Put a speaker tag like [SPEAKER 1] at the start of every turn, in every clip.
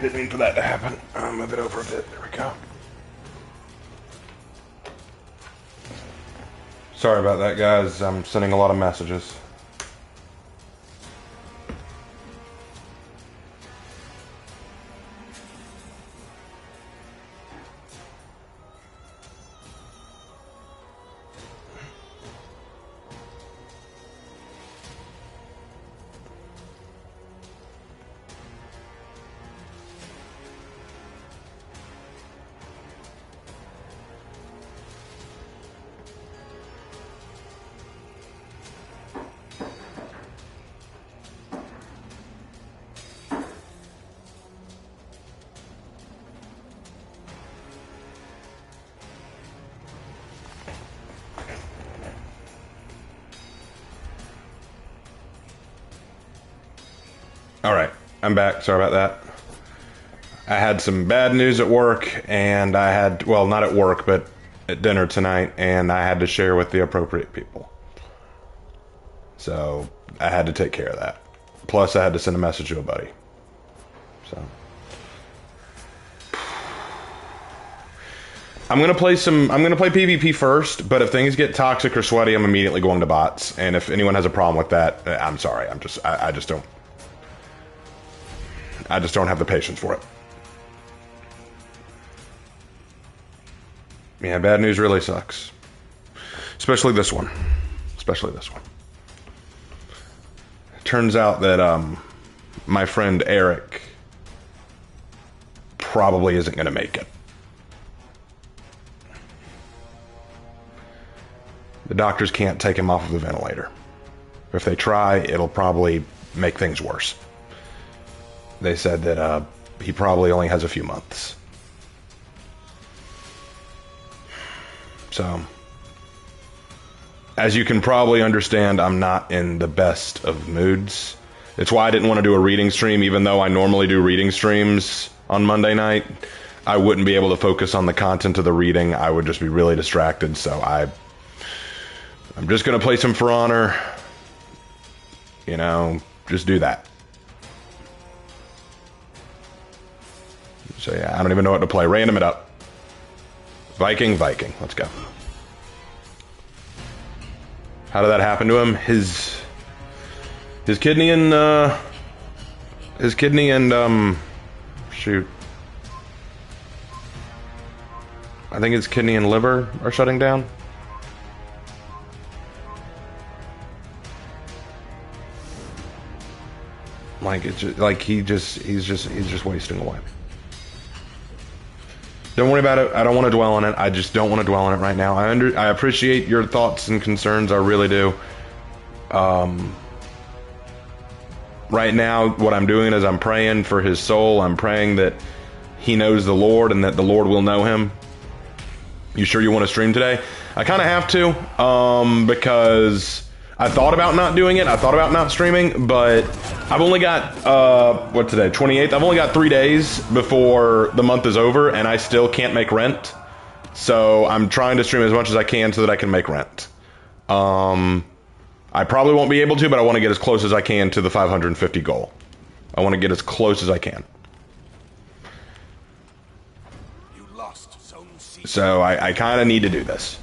[SPEAKER 1] Didn't mean for that to happen. I'll move it over a bit. There we go. Sorry about that, guys. I'm sending a lot of messages. Alright, I'm back. Sorry about that. I had some bad news at work, and I had, well, not at work, but at dinner tonight, and I had to share with the appropriate people. So, I had to take care of that. Plus, I had to send a message to a buddy. So. I'm gonna play PvP first, but if things get toxic or sweaty, I'm immediately going to bots. And if anyone has a problem with that, I'm sorry. I just don't have the patience for it. Yeah, bad news really sucks. Especially this one. It turns out that my friend Eric probably isn't going to make it. The doctors can't take him off of the ventilator. If they try, it'll probably make things worse. They said that he probably only has a few months. So, as you can probably understand, I'm not in the best of moods. It's why I didn't want to do a reading stream, even though I normally do reading streams on Monday night. I wouldn't be able to focus on the content of the reading. I would just be really distracted, so I'm just going to play some For Honor. You know, just do that. So yeah, I don't even know what to play. Random it up. Viking. Let's go. How did that happen to him? His kidney and shoot. I think his kidney and liver are shutting down. Like it's just, like he's just wasting away. Don't worry about it. I don't want to dwell on it. I just don't want to dwell on it right now. I appreciate your thoughts and concerns. I really do. Right now, what I'm doing is I'm praying for his soul. I'm praying that he knows the Lord and that the Lord will know him. You sure you want to stream today? I kind of have to, because I thought about not doing it. I thought about not streaming, but I've only got, what today, 28th? I've only got 3 days before the month is over, and I still can't make rent. So I'm trying to stream as much as I can so that I can make rent. I probably won't be able to, but I want to get as close as I can to the 550 goal. I want to get as close as I can.
[SPEAKER 2] You lost Zone C.
[SPEAKER 1] So I kind of need to do this.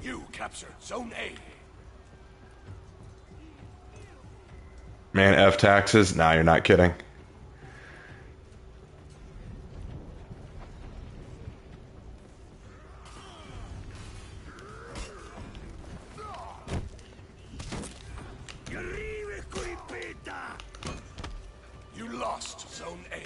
[SPEAKER 2] You captured Zone A.
[SPEAKER 1] Man, F taxes? Nah, you're not kidding.
[SPEAKER 2] You lost Zone A.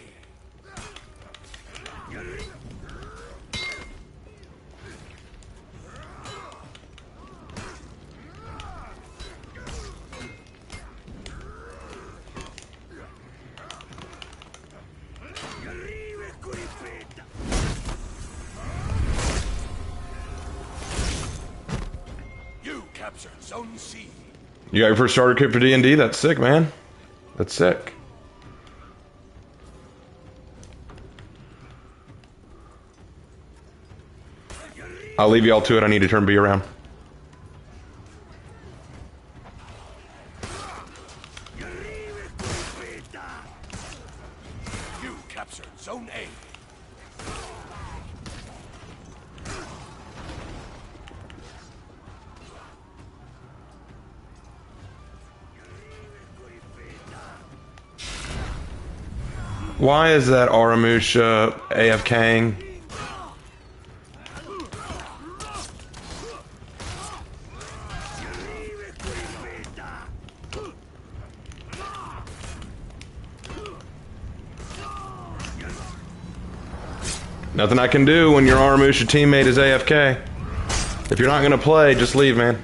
[SPEAKER 2] You captured Zone C.
[SPEAKER 1] You got your first starter kit for DnD? That's sick, man. That's sick. I'll leave y'all to it. I need to turn B around.
[SPEAKER 2] You captured Zone A.
[SPEAKER 1] Why is that Aramusha AFKing? Nothing I can do when your Aramusha teammate is AFK. If you're not going to play, just leave, man.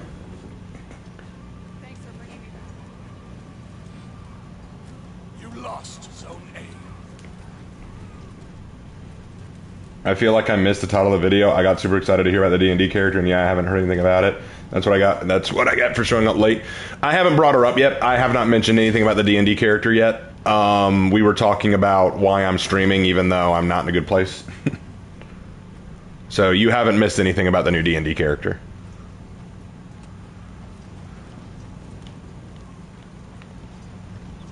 [SPEAKER 2] You lost Zone A.
[SPEAKER 1] I feel like I missed the title of the video. I got super excited to hear about the DnD character, and yeah, I haven't heard anything about it. That's what I got. That's what I got for showing up late. I haven't brought her up yet. I have not mentioned anything about the DnD character yet. We were talking about why I'm streaming, even though I'm not in a good place. So you haven't missed anything about the new DnD character.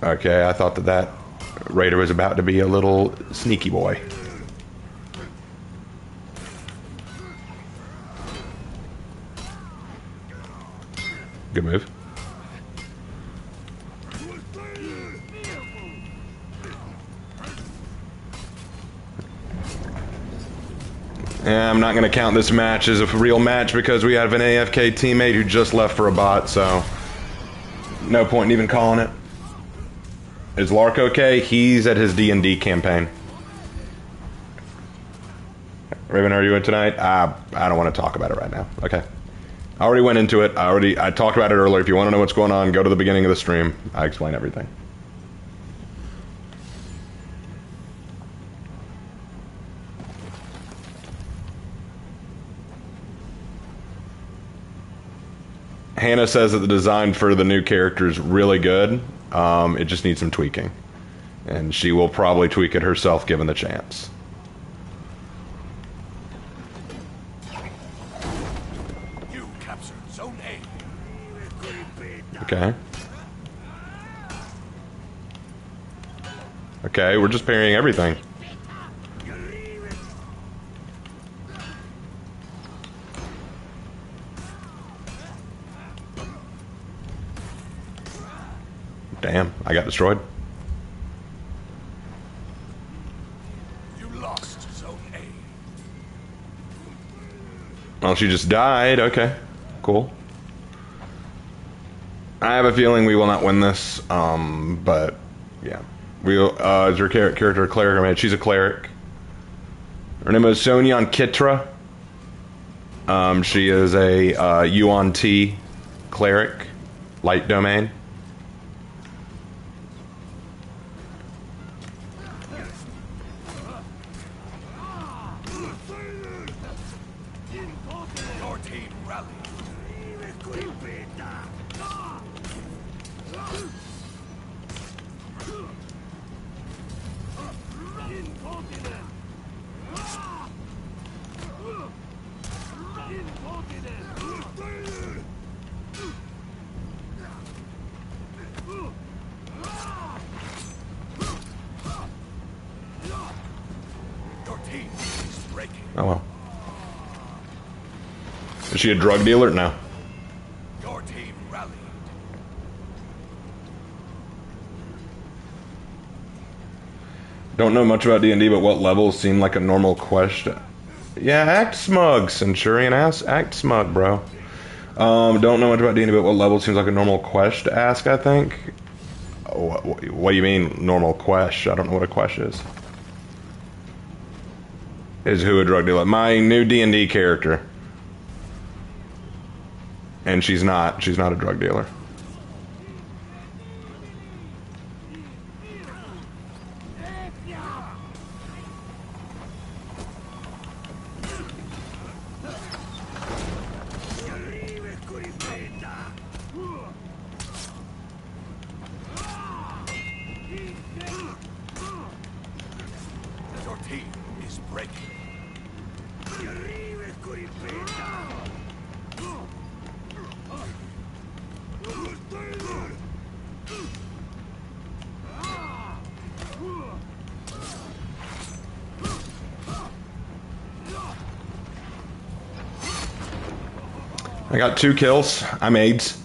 [SPEAKER 1] Okay, I thought that Raider was about to be a little sneaky boy. Good move. Yeah, I'm not going to count this match as a real match because we have an AFK teammate who just left for a bot, so no point in even calling it. Is Lark okay? He's at his D&D campaign. Raven, how are you doing tonight? I don't want to talk about it right now. Okay. I already went into it. I talked about it earlier. If you want to know what's going on, go to the beginning of the stream. I explain everything. Hannah says that the design for the new character is really good. It just needs some tweaking. And she will probably tweak it herself given the chance.
[SPEAKER 2] You captured Zone A.
[SPEAKER 1] Okay. Okay, we're just parrying everything. Damn, I got destroyed.
[SPEAKER 2] You lost Zone A.
[SPEAKER 1] Well, she just died. Okay, cool. I have a feeling we will not win this, but yeah. Is her character a cleric? I mean, she's a cleric. Her name is Sonyan Kitra. She is a Yuan T cleric, light domain.
[SPEAKER 2] Your team rallied. Your team is breaking.
[SPEAKER 1] Oh well. Is she a drug dealer? No.
[SPEAKER 2] Your team rallied.
[SPEAKER 1] Don't know much about D&D, but what levels seem like a normal quest? Yeah, act smug, Centurion. Act smug, bro. Don't know much about D&D, but what level seems like a normal quest to ask, I think. What do you mean, normal quest? I don't know what a quest is. Is who a drug dealer? My new D&D character. And she's not a drug dealer.
[SPEAKER 2] Your team is breaking.
[SPEAKER 1] I got 2 kills. I'm AIDS.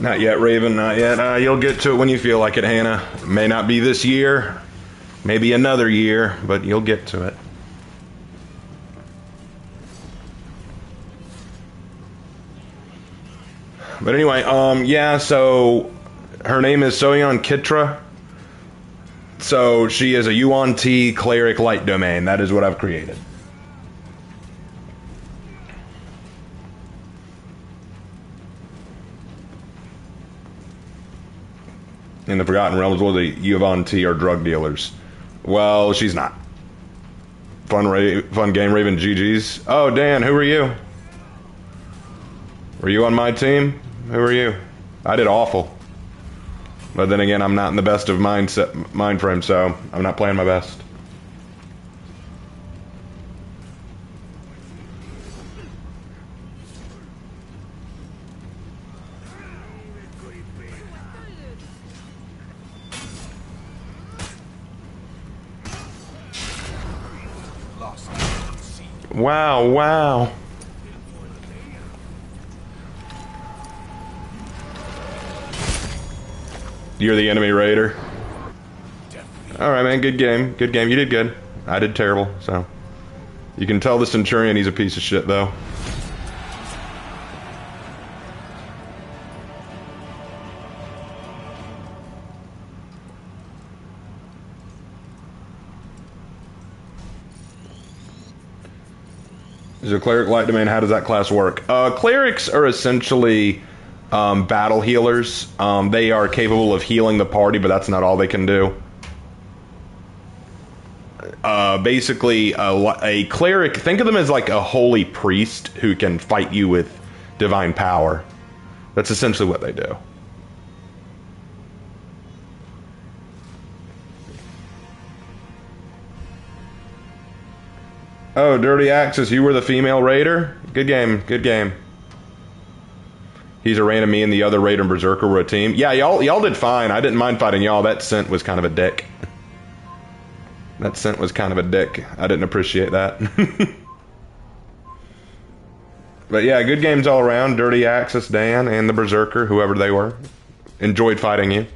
[SPEAKER 1] Not yet, Raven, not yet. You'll get to it when you feel like it, Hannah. It may not be this year, maybe another year, but you'll get to it. But anyway, yeah, so her name is Soyeon Kitra. So she is a UNT cleric light domain. That is what I've created. In the Forgotten Realms, well, the UNT are drug dealers. Well, she's not. Fun game, Raven. GG's. Oh, Dan, who are you? Were you on my team? Who are you? I did awful. But then again, I'm not in the best of mind frame, so I'm not playing my best. Wow, wow. You're the enemy raider. Alright, man, good game. Good game. You did good. I did terrible, so. You can tell the Centurion he's a piece of shit, though. Is a cleric light domain? How does that class work? Clerics are essentially battle healers. They are capable of healing the party, but that's not all they can do. Basically, a cleric, think of them as like a holy priest who can fight you with divine power. That's essentially what they do. Oh, Dirty Axis, you were the female raider? Good game, good game. He's a random, me and the other raider and berserker were a team. Yeah, y'all did fine. I didn't mind fighting y'all. That scent was kind of a dick. That scent was kind of a dick. I didn't appreciate that. But yeah, good games all around. Dirty Axis, Dan, and the berserker, whoever they were. Enjoyed fighting you.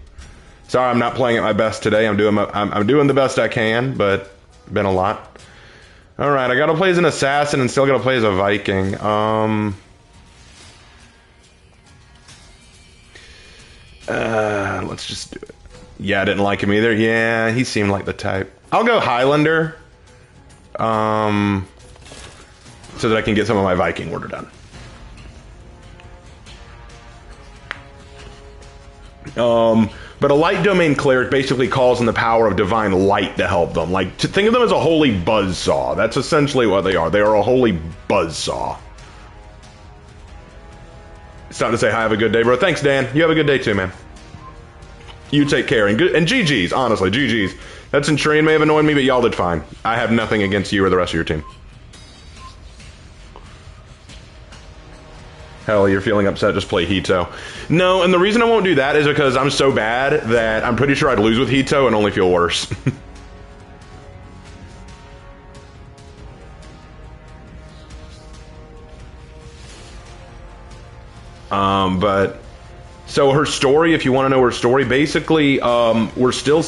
[SPEAKER 1] Sorry, I'm not playing at my best today. I'm doing the best I can, but been a lot. All right, I gotta play as an assassin and still gotta play as a Viking. Let's just do it. Yeah, I didn't like him either. Yeah, he seemed like the type. I'll go Highlander. So that I can get some of my Viking order done. But a light domain cleric basically calls in the power of divine light to help them. Like, think of them as a holy buzzsaw. That's essentially what they are. They are a holy buzzsaw. It's time to say hi, have a good day, bro. Thanks, Dan. You have a good day too, man. You take care. And GG's, honestly, GG's. That Centurion may have annoyed me, but y'all did fine. I have nothing against you or the rest of your team. Hell, you're feeling upset, just play Hito. No, and the reason I won't do that is because I'm so bad that I'm pretty sure I'd lose with Hito and only feel worse. But so her story, if you want to know her story, basically, I'm still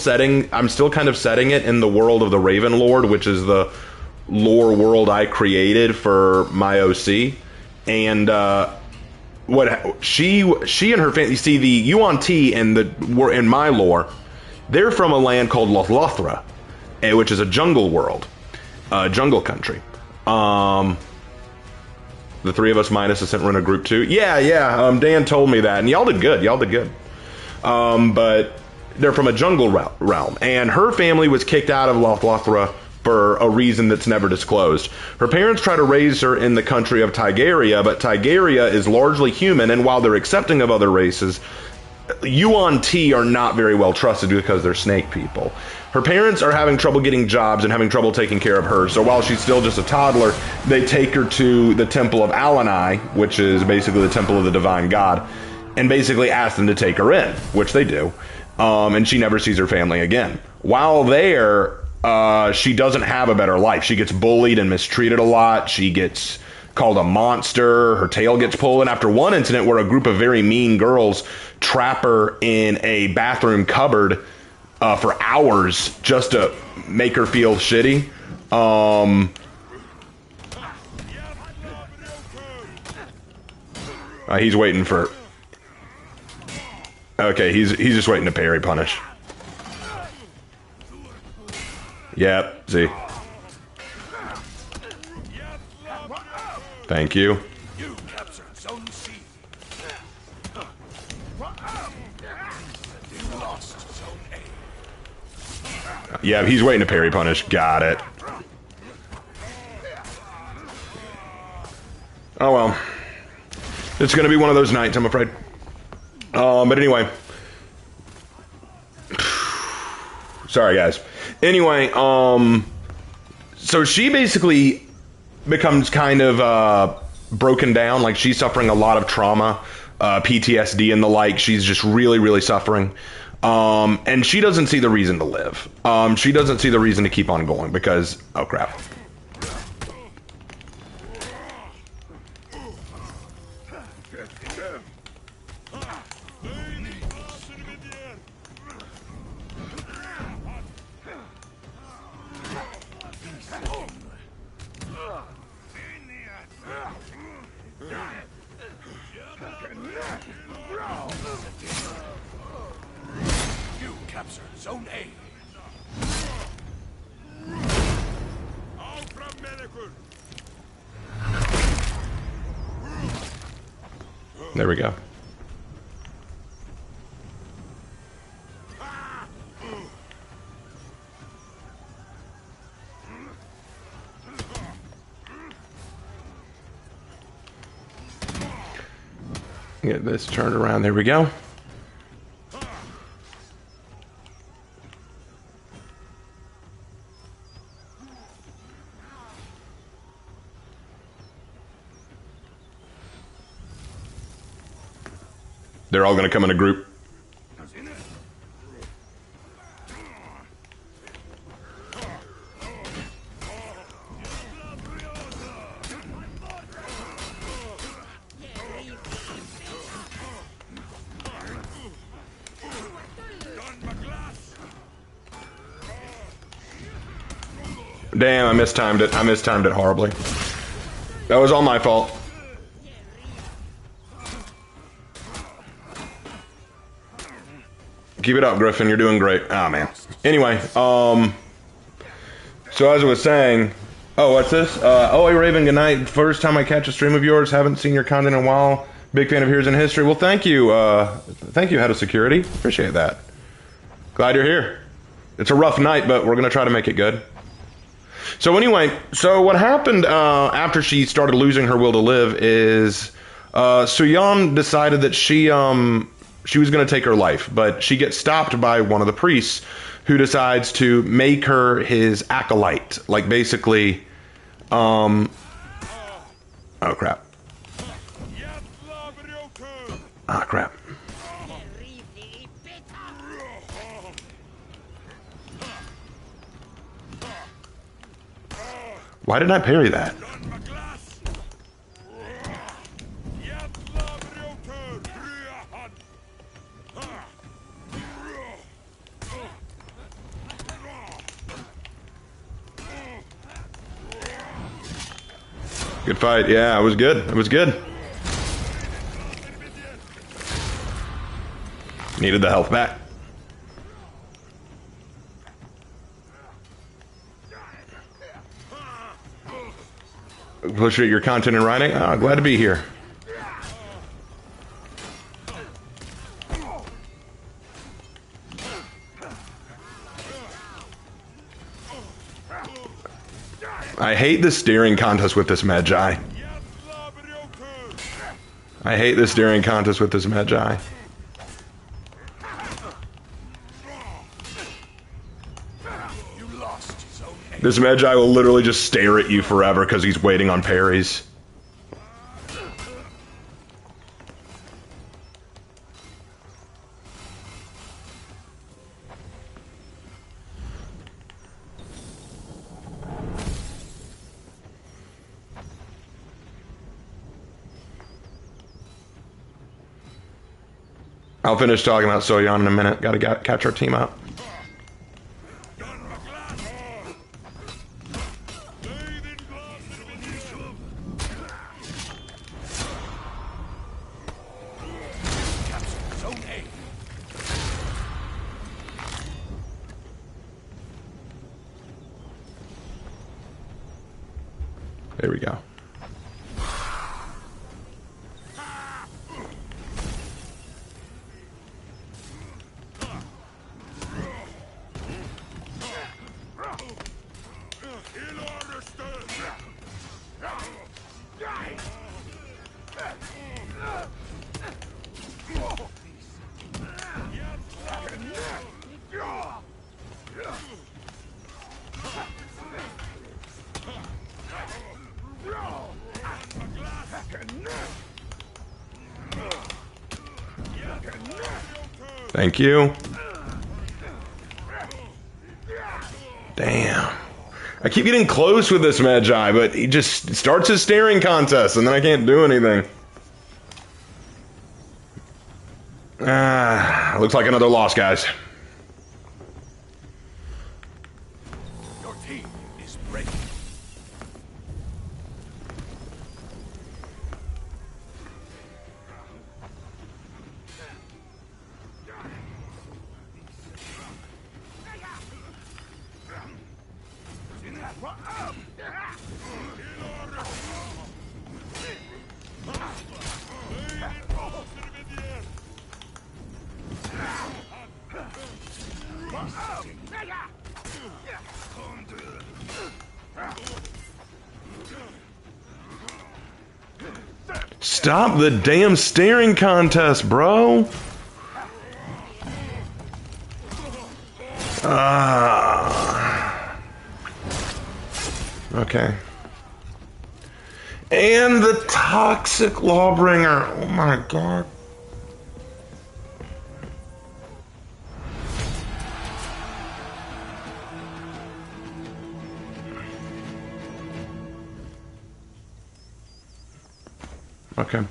[SPEAKER 1] kind of setting it in the world of the Raven Lord, which is the lore world I created for my OC. And, what she and her family, you see, the UNT were in my lore, they're from a land called Lothlothra, which is a jungle world, jungle country. The three of us minus a run a group 2. Yeah. Dan told me that, and y'all did good. But they're from a jungle realm, and her family was kicked out of Lothlothra for a reason that's never disclosed. Her parents try to raise her in the country of Tigeria, but Tigeria is largely human, and while they're accepting of other races, UNT are not very well trusted because they're snake people. Her parents are having trouble getting jobs and having trouble taking care of her, so while she's still just a toddler, they take her to the Temple of Alanai, which is basically the Temple of the Divine God, and basically ask them to take her in, which they do, and she never sees her family again. While there, she doesn't have a better life. She gets bullied and mistreated a lot. She gets called a monster. Her tail gets pulled. And after one incident where a group of very mean girls trap her in a bathroom cupboard for hours just to make her feel shitty. He's waiting for... Okay, he's just waiting to parry punish. Yep, see. Thank you.
[SPEAKER 2] You captured Zone C. You lost Zone A.
[SPEAKER 1] Yeah, he's waiting to parry punish. Got it. Oh well. It's gonna be one of those nights, I'm afraid. But anyway. Sorry, guys. Anyway, so she basically becomes kind of broken down. Like, she's suffering a lot of trauma, PTSD and the like. She's just really, really suffering. And she doesn't see the reason to live. She doesn't see the reason to keep on going because... Oh, crap.
[SPEAKER 2] You captured Zone A.
[SPEAKER 1] There we go. Get this turned around. There we go. They're all going to come in a group. Damn, I mistimed it. I mistimed it horribly. That was all my fault. Keep it up, Griffin. You're doing great. Ah, man. Anyway, so as I was saying... Oh, what's this? Oh, hey, Raven, good night. First time I catch a stream of yours. Haven't seen your content in a while. Big fan of Heroes in History. Well, thank you. Thank you, Head of Security. Appreciate that. Glad you're here. It's a rough night, but we're going to try to make it good. So anyway, so what happened after she started losing her will to live is Suyeon decided that she was going to take her life, but she gets stopped by one of the priests who decides to make her his acolyte. Like, basically, oh, crap. Ah, crap. Why didn't I parry that? Good fight. Yeah, it was good. It was good. Needed the health back. Appreciate your content in writing. Oh, glad to be here. I hate the steering contest with this Magi. I hate the steering contest with this Magi. This Magi will literally just stare at you forever because he's waiting on parries. I'll finish talking about Soyeon in a minute. Gotta catch our team up.
[SPEAKER 2] Capture Zone A.
[SPEAKER 1] There we go. Thank you. Damn. I keep getting close with this Magi, but he just starts his staring contest, and then I can't do anything. Looks like another loss, guys.
[SPEAKER 2] Your team is ready.
[SPEAKER 1] Stop the damn staring contest, bro. Okay. And the toxic lawbringer. Oh my god. Okay.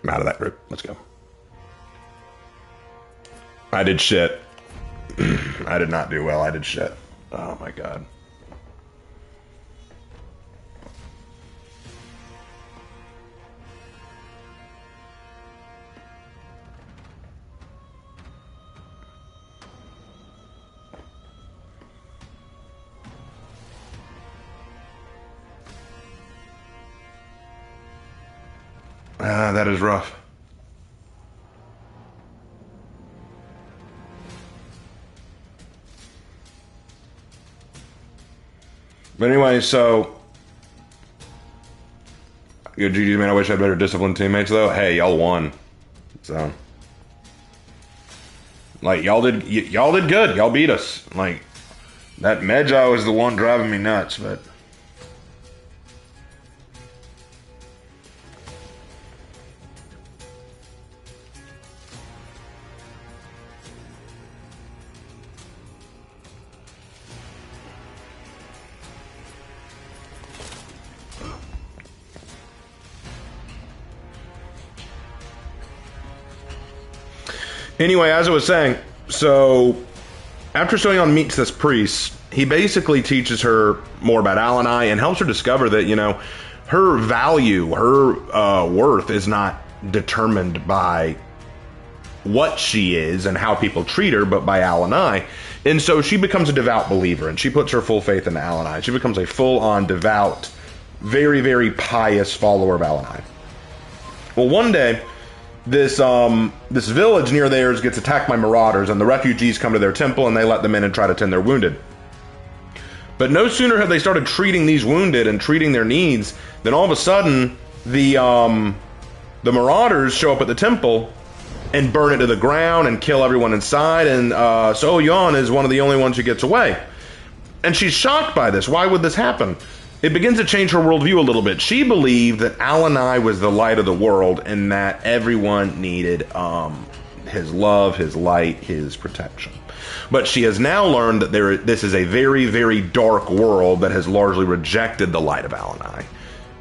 [SPEAKER 1] I'm out of that group. Let's go. I did shit. I did not do well. I did shit. Oh my god. That is rough. But anyway, so good GG, man. I wish I had better disciplined teammates though. Hey, y'all won. So like y'all did good. Y'all beat us. Like that Magi was the one driving me nuts, but anyway, as I was saying, so after Soyeon meets this priest, he basically teaches her more about Alanai and helps her discover that, you know, her value, her worth is not determined by what she is and how people treat her, but by Alanai. And so she becomes a devout believer, and she puts her full faith in Alanai. She becomes a full-on devout, very, very pious follower of Alanai. Well, one day, this village near theirs gets attacked by marauders, and the refugees come to their temple, and they let them in and try to tend their wounded. But no sooner have they started treating these wounded and treating their needs than all of a sudden the marauders show up at the temple and burn it to the ground and kill everyone inside. And So Yeon is one of the only ones who gets away, and she's shocked by this. Why would this happen? it begins to change her worldview a little bit. She believed that Alanai was the light of the world and that everyone needed his love, his light, his protection. But she has now learned that this is a very, very dark world that has largely rejected the light of Alanai.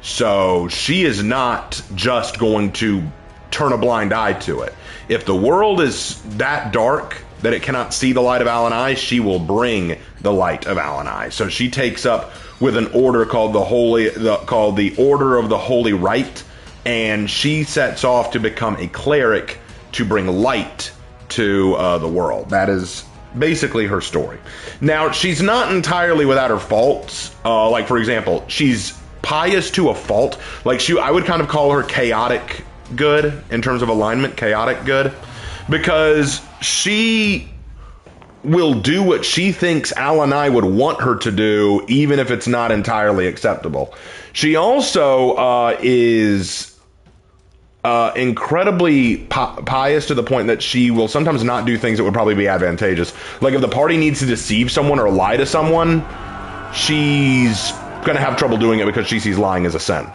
[SPEAKER 1] So she is not just going to turn a blind eye to it. If the world is that dark that it cannot see the light of Alanai, she will bring the light of Alanai. So she takes up with an order called the Order of the Holy Rite, and she sets off to become a cleric to bring light to the world. That is basically her story. Now, she's not entirely without her faults. Like, for example, she's pious to a fault. Like, I would kind of call her chaotic good in terms of alignment, chaotic good, because she will do what she thinks Alanai would want her to do, even if it's not entirely acceptable. She also is incredibly pious to the point that she will sometimes not do things that would probably be advantageous. Like if the party needs to deceive someone or lie to someone, she's going to have trouble doing it because she sees lying as a sin.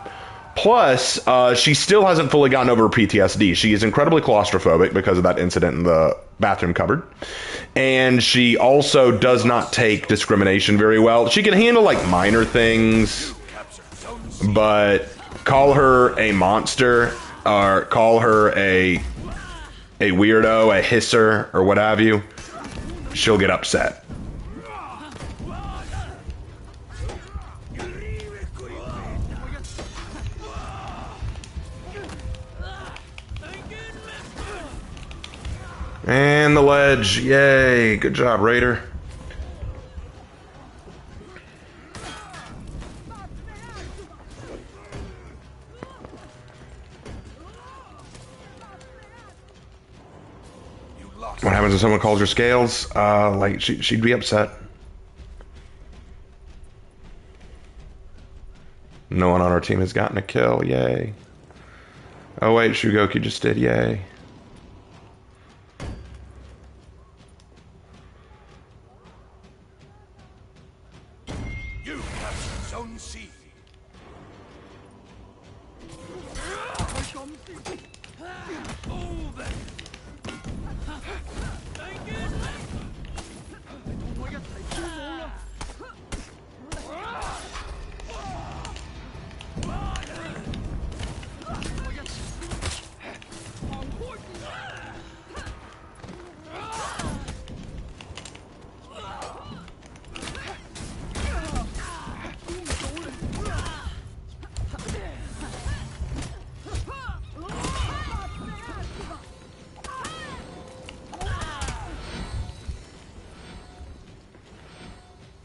[SPEAKER 1] Plus, she still hasn't fully gotten over her PTSD. She is incredibly claustrophobic because of that incident in the bathroom cupboard. And she also does not take discrimination very well. She can handle, like, minor things, but call her a monster or call her a weirdo, a hisser, or what have you, she'll get upset. And the ledge. Yay. Good job, Raider. What happens if someone calls her scales? Like, she'd be upset. No one on our team has gotten a kill. Yay. Oh, wait. Shugoki just did. Yay.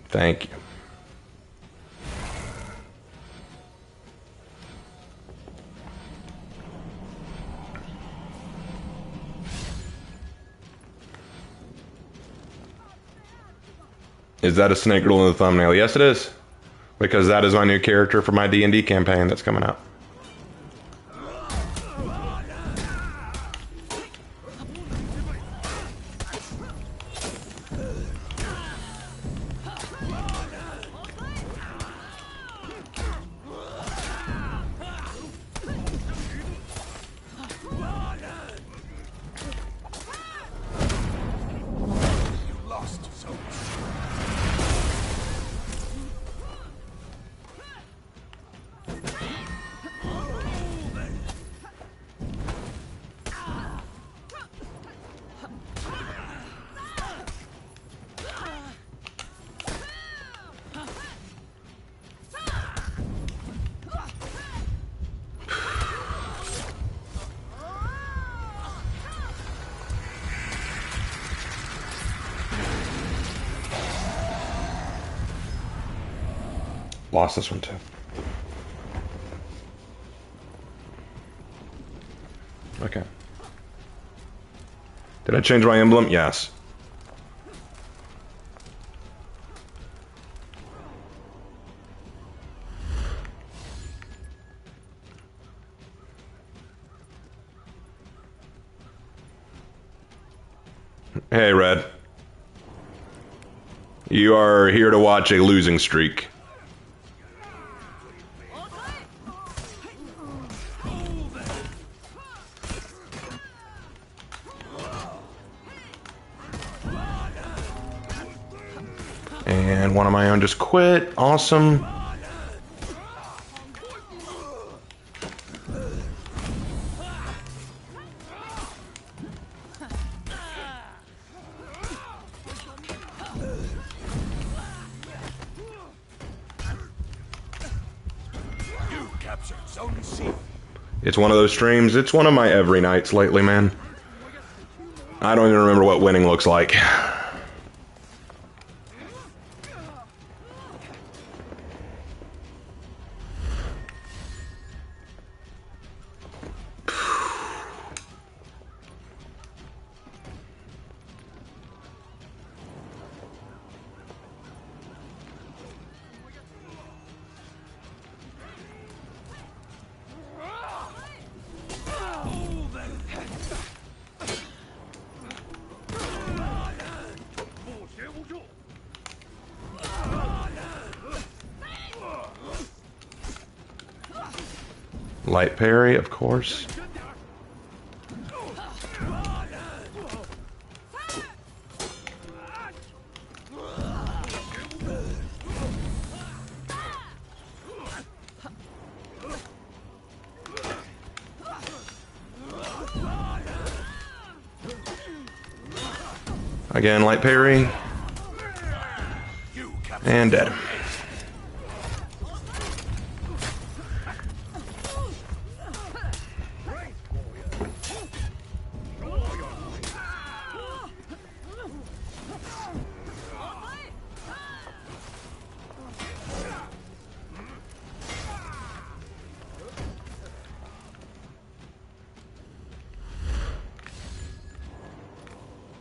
[SPEAKER 1] Thank you. Is that a snake girl in the thumbnail? Yes, it is. Because that is my new character for my D&D campaign that's coming out. Lost this one too. Okay. Did I change my emblem? Yes. Hey, Red. You are here to watch a losing streak. And one of my own just quit. Awesome.
[SPEAKER 2] You captured Zone C.
[SPEAKER 1] It's one of those streams. It's one of my every nights lately, man. I don't even remember what winning looks like. Light parry, of course. Again, light parry. And dead.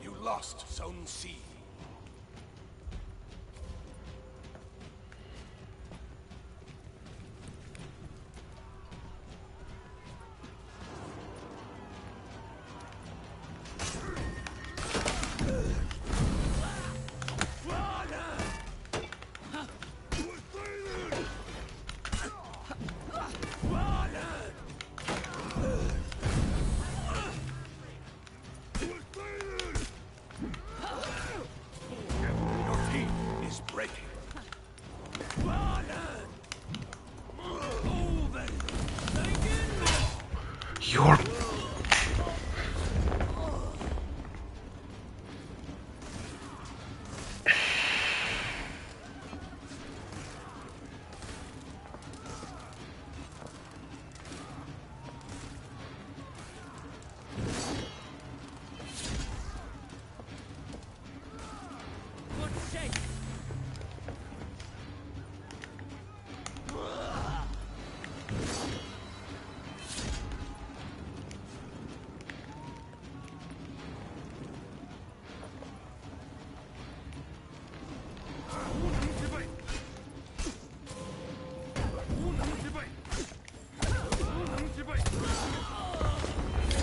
[SPEAKER 2] You lost Zone C. Your team is breaking.
[SPEAKER 1] You're...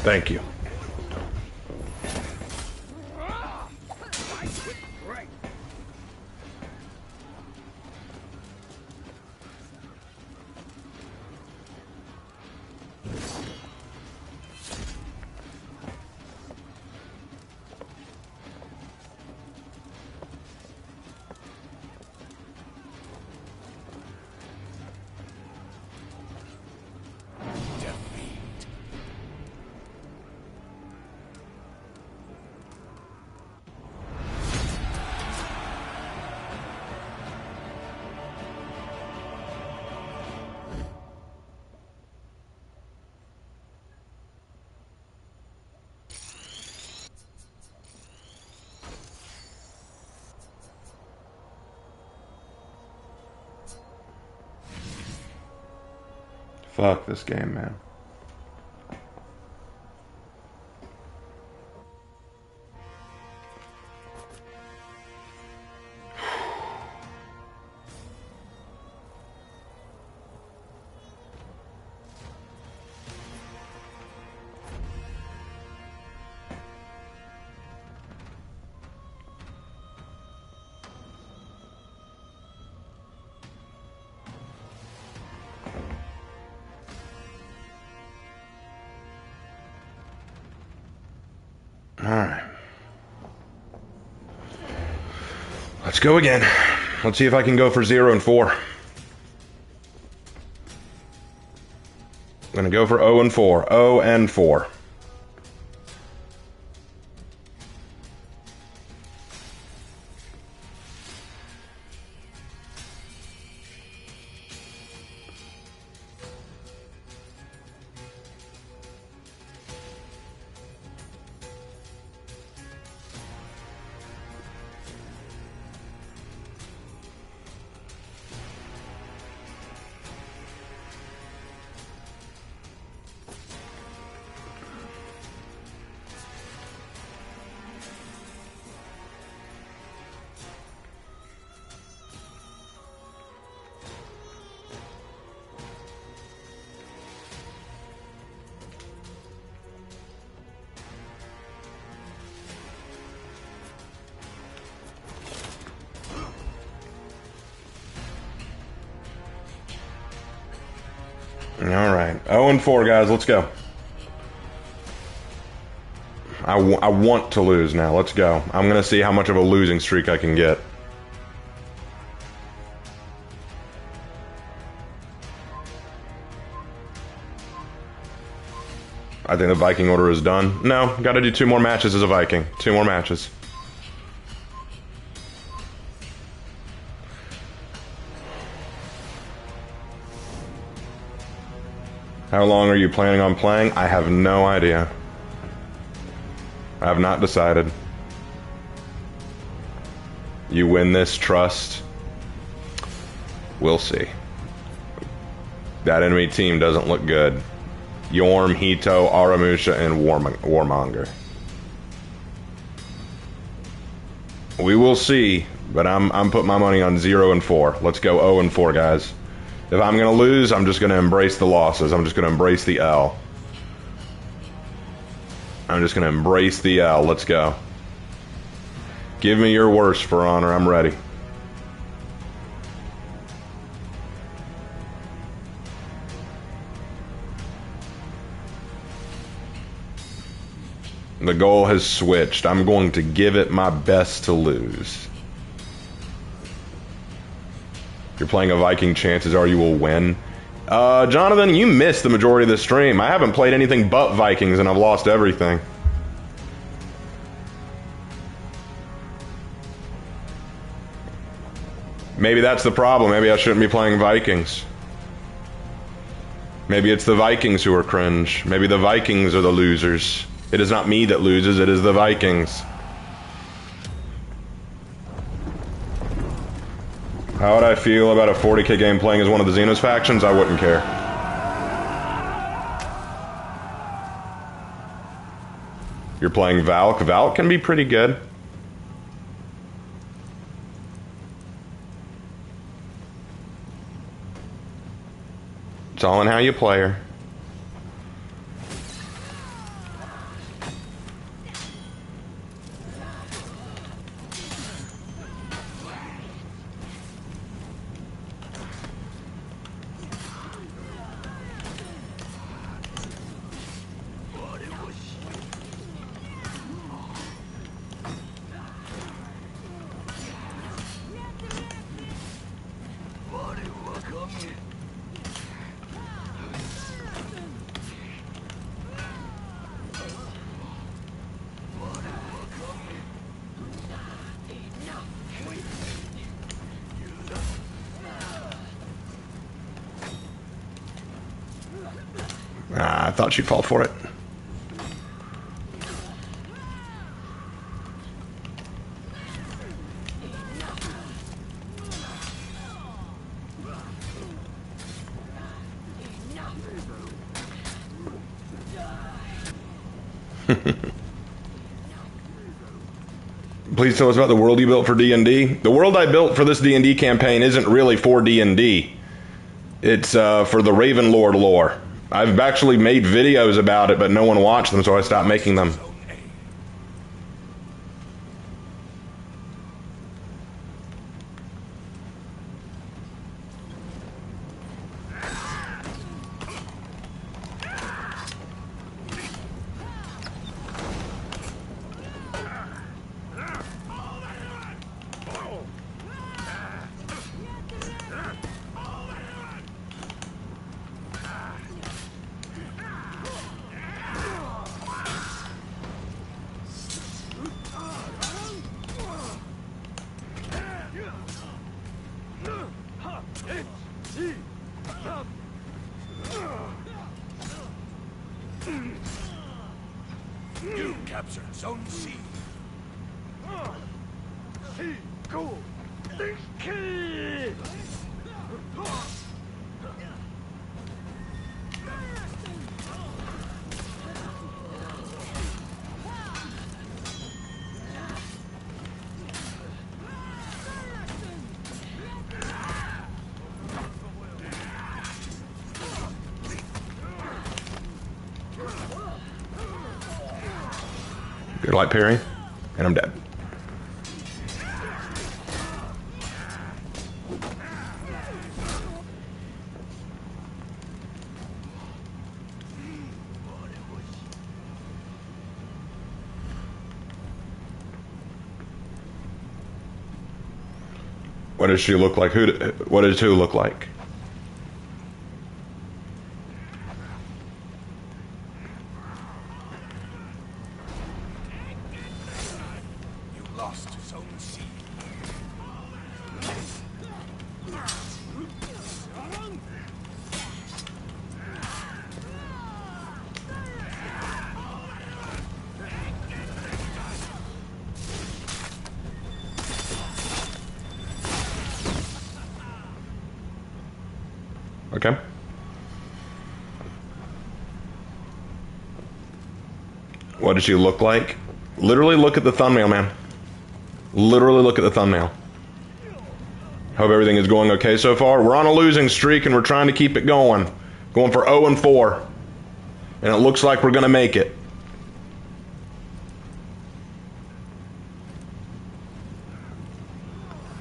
[SPEAKER 1] Thank you. Fuck this game, man. All right. Let's go again. Let's see if I can go for 0 and 4. I'm gonna go for 0 and 4. 0 and 4. Alright, 0 and 4, guys, let's go. I want to lose now, let's go. I'm gonna see how much of a losing streak I can get. I think the Viking order is done. No, gotta do 2 more matches as a Viking. 2 more matches. How long are you planning on playing? I have no idea. I have not decided. You win this, trust. We'll see. That enemy team doesn't look good. Yorm, Hito, Aramusha, and Warmonger. We will see, but I'm putting my money on 0 and 4. Let's go 0 and 4, guys. If I'm gonna lose, I'm just gonna embrace the losses. I'm just gonna embrace the L. I'm just gonna embrace the L. Let's go. Give me your worst, For Honor. I'm ready. The goal has switched. I'm going to give it my best to lose. If you're playing a Viking, chances are you will win. Jonathan, you missed the majority of the stream. I haven't played anything but Vikings and I've lost everything. Maybe that's the problem. Maybe I shouldn't be playing Vikings. Maybe it's the Vikings who are cringe. Maybe the Vikings are the losers. It is not me that loses, it is the Vikings. How would I feel about a 40k game playing as one of the Xenos factions? I wouldn't care. You're playing Valk. Valk can be pretty good. It's all in how you play her. I thought she'd fall for it. Please tell us about the world you built for D&D. The world I built for this D&D campaign isn't really for D&D. It's for the Ravenlord lore. I've actually made videos about it, but no one watched them, so I stopped making them.
[SPEAKER 2] You captured Zone C.
[SPEAKER 1] Good light parry, and I'm dead. What does she look like? What does who look like?
[SPEAKER 2] You lost Zone C.
[SPEAKER 1] Okay. What does she look like? Literally look at the thumbnail, man. Literally look at the thumbnail. Hope everything is going okay so far. We're on a losing streak and we're trying to keep it going. Going for 0-4. And it looks like we're going to make it.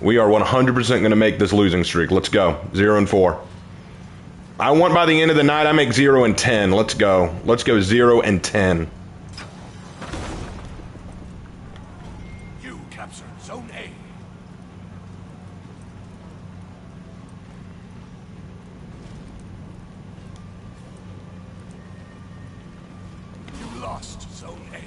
[SPEAKER 1] We are 100% going to make this losing streak. Let's go. 0-4. I want by the end of the night I make 0-10. Let's go. Let's go 0-10.
[SPEAKER 2] You captured Zone A. You lost Zone A.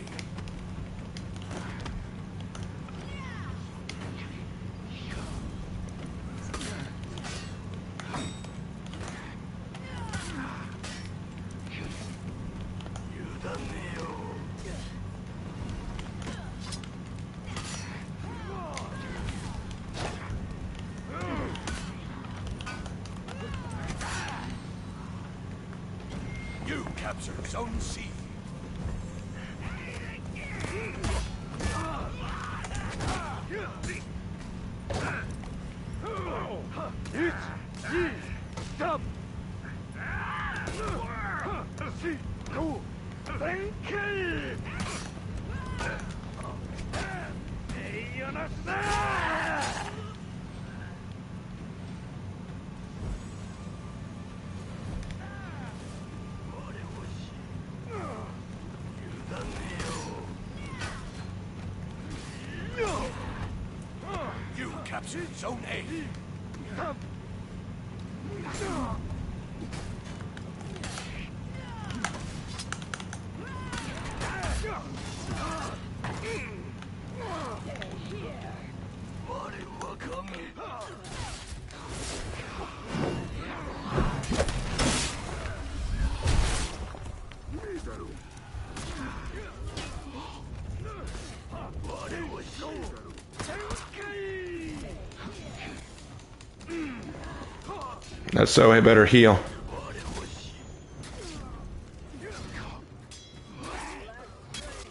[SPEAKER 2] You captured Zone C. You captured Zone A.
[SPEAKER 1] That's so I better heal.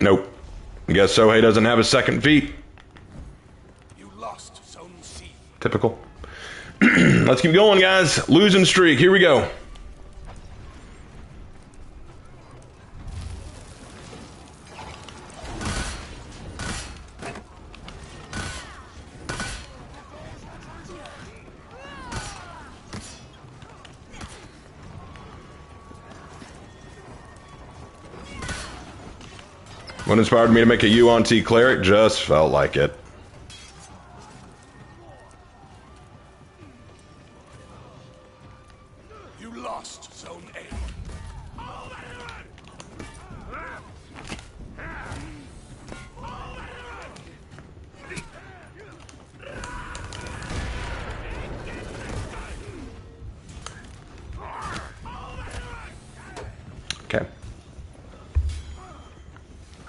[SPEAKER 1] Nope. Guess Sohei doesn't have a second feet.
[SPEAKER 2] You lost Zone C.
[SPEAKER 1] Typical. Let's keep going, guys. Losing streak. Here we go. What inspired me to make a UNT cleric? Just felt like it.
[SPEAKER 2] You lost Zone A.
[SPEAKER 1] Okay.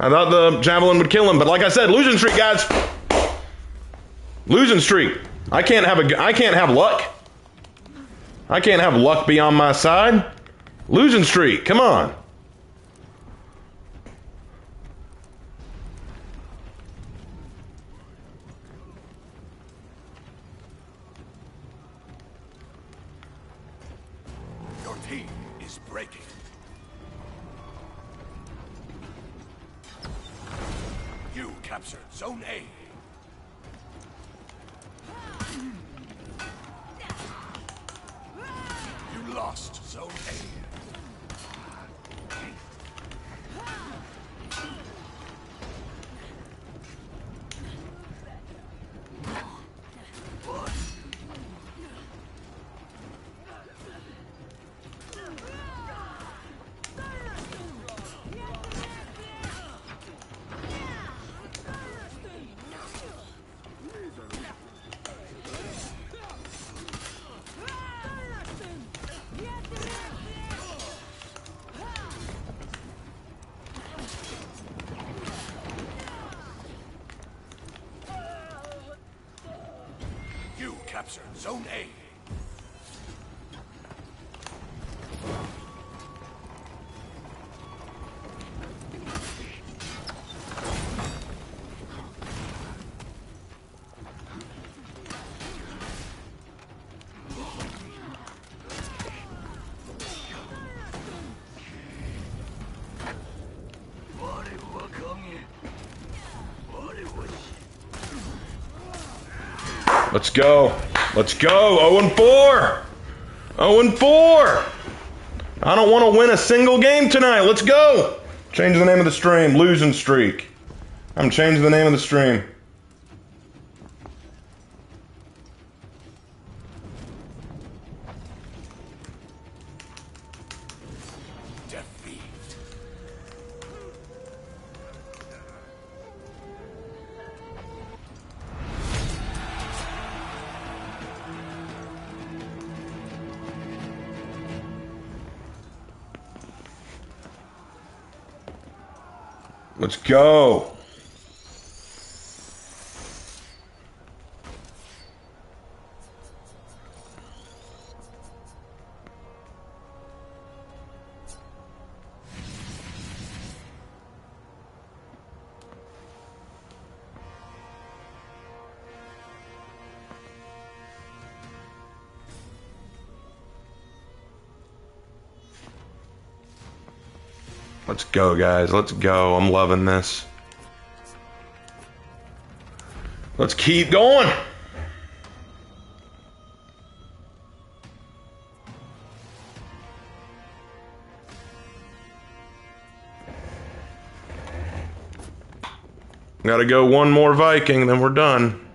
[SPEAKER 1] I thought the javelin would kill him, but like I said, losing streak, guys. Losing streak. I can't have luck. I can't have luck be on my side. Losing streak. Come on.
[SPEAKER 2] Your team is breaking. You captured Zone A. You lost Zone A. You captured Zone A.
[SPEAKER 1] Let's go. Let's go. 0-4. 0-4. I don't want to win a single game tonight. Let's go. Change the name of the stream. Losing streak. I'm changing the name of the stream.
[SPEAKER 2] Defeat.
[SPEAKER 1] Let's go. Let's go, guys. Let's go. I'm loving this. Let's keep going. Gotta go one more Viking, then we're done.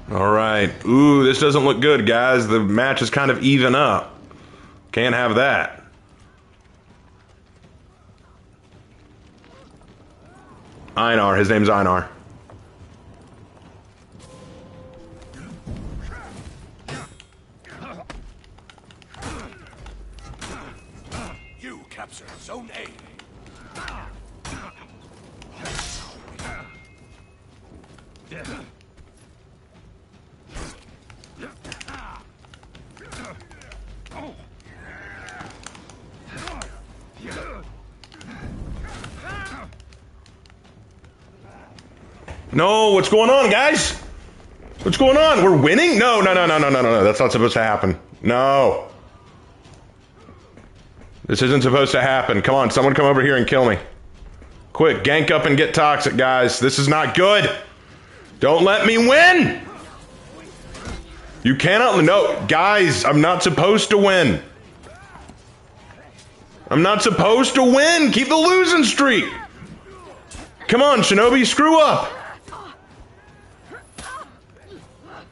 [SPEAKER 1] All right. Ooh, this doesn't look good, guys. The match is kind of even up. Can't have that. Einar. His name's Einar.
[SPEAKER 2] You captured Zone A.
[SPEAKER 1] No, what's going on, guys? What's going on? We're winning? No. That's not supposed to happen. No. This isn't supposed to happen. Come on, someone come over here and kill me. Quick, gank up and get toxic, guys. This is not good. Don't let me win. You cannot, no, guys, I'm not supposed to win. I'm not supposed to win. Keep the losing streak. Come on, Shinobi, screw up.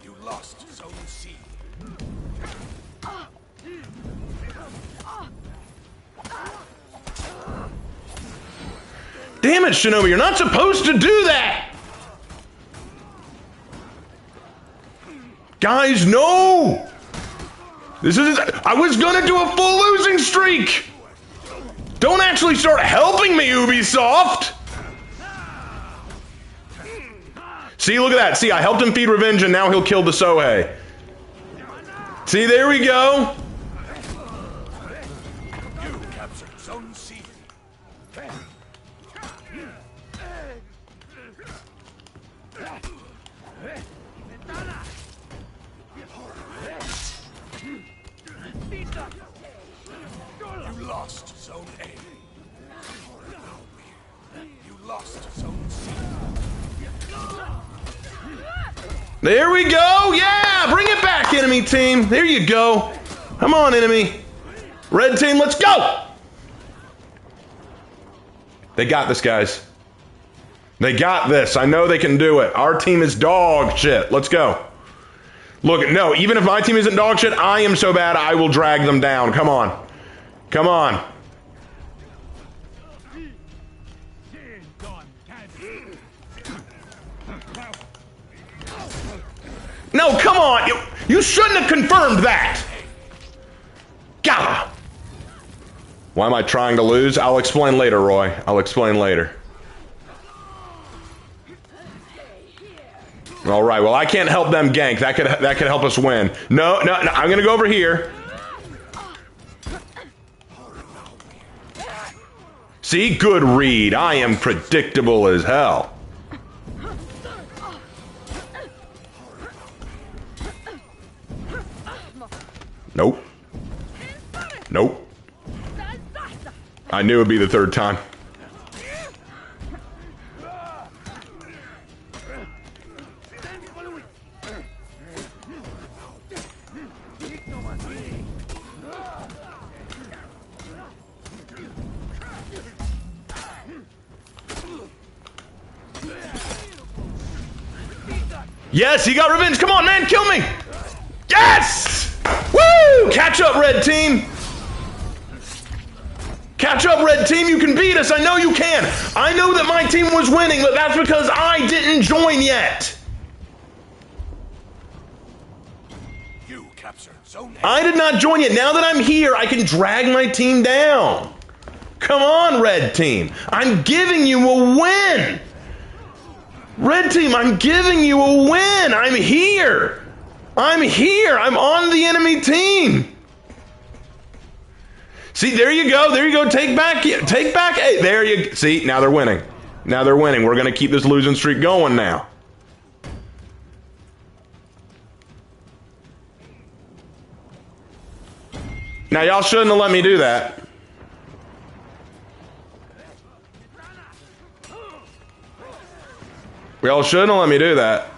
[SPEAKER 2] You lost Zone C.
[SPEAKER 1] Damn it, Shinobi, you're not supposed to do that. Guys, no. I was gonna do a full losing streak. Don't actually start helping me, Ubisoft. See, look at that. See, I helped him feed revenge, and now he'll kill the Sohei. See, there we go.
[SPEAKER 2] You captured Zone C. You lost Zone A. You lost Zone C.
[SPEAKER 1] There we go. Yeah, bring it back, enemy team. There you go. Come on, enemy. Red team, let's go. They got this, guys. They got this. I know they can do it. Our team is dog shit. Let's go. Look, no, even if my team isn't dog shit, I am so bad I will drag them down. Come on. Come on. No, come on. You shouldn't have confirmed that. Gah. Why am I trying to lose? I'll explain later, Roy. I'll explain later. All right, well, I can't help them gank. That could help us win. No, I'm going to go over here. See? Good read. I am predictable as hell. Nope. Nope. I knew it'd be the third time. Yes, he got revenge. Come on, man, kill me. Yes! Woo! Catch up, red team. Catch up, red team. You can beat us. I know you can. I know that my team was winning, but that's because I didn't join yet.
[SPEAKER 2] You captured Zone A.
[SPEAKER 1] I did not join yet. Now that I'm here, I can drag my team down. Come on, red team. I'm giving you a win. Red team, I'm giving you a win. I'm here. I'm here. I'm on the enemy team. See, there you go. There you go. Take back. Hey, there you see. Now they're winning. Now they're winning. We're going to keep this losing streak going now. Now, y'all shouldn't have let me do that. Y'all shouldn't have let me do that.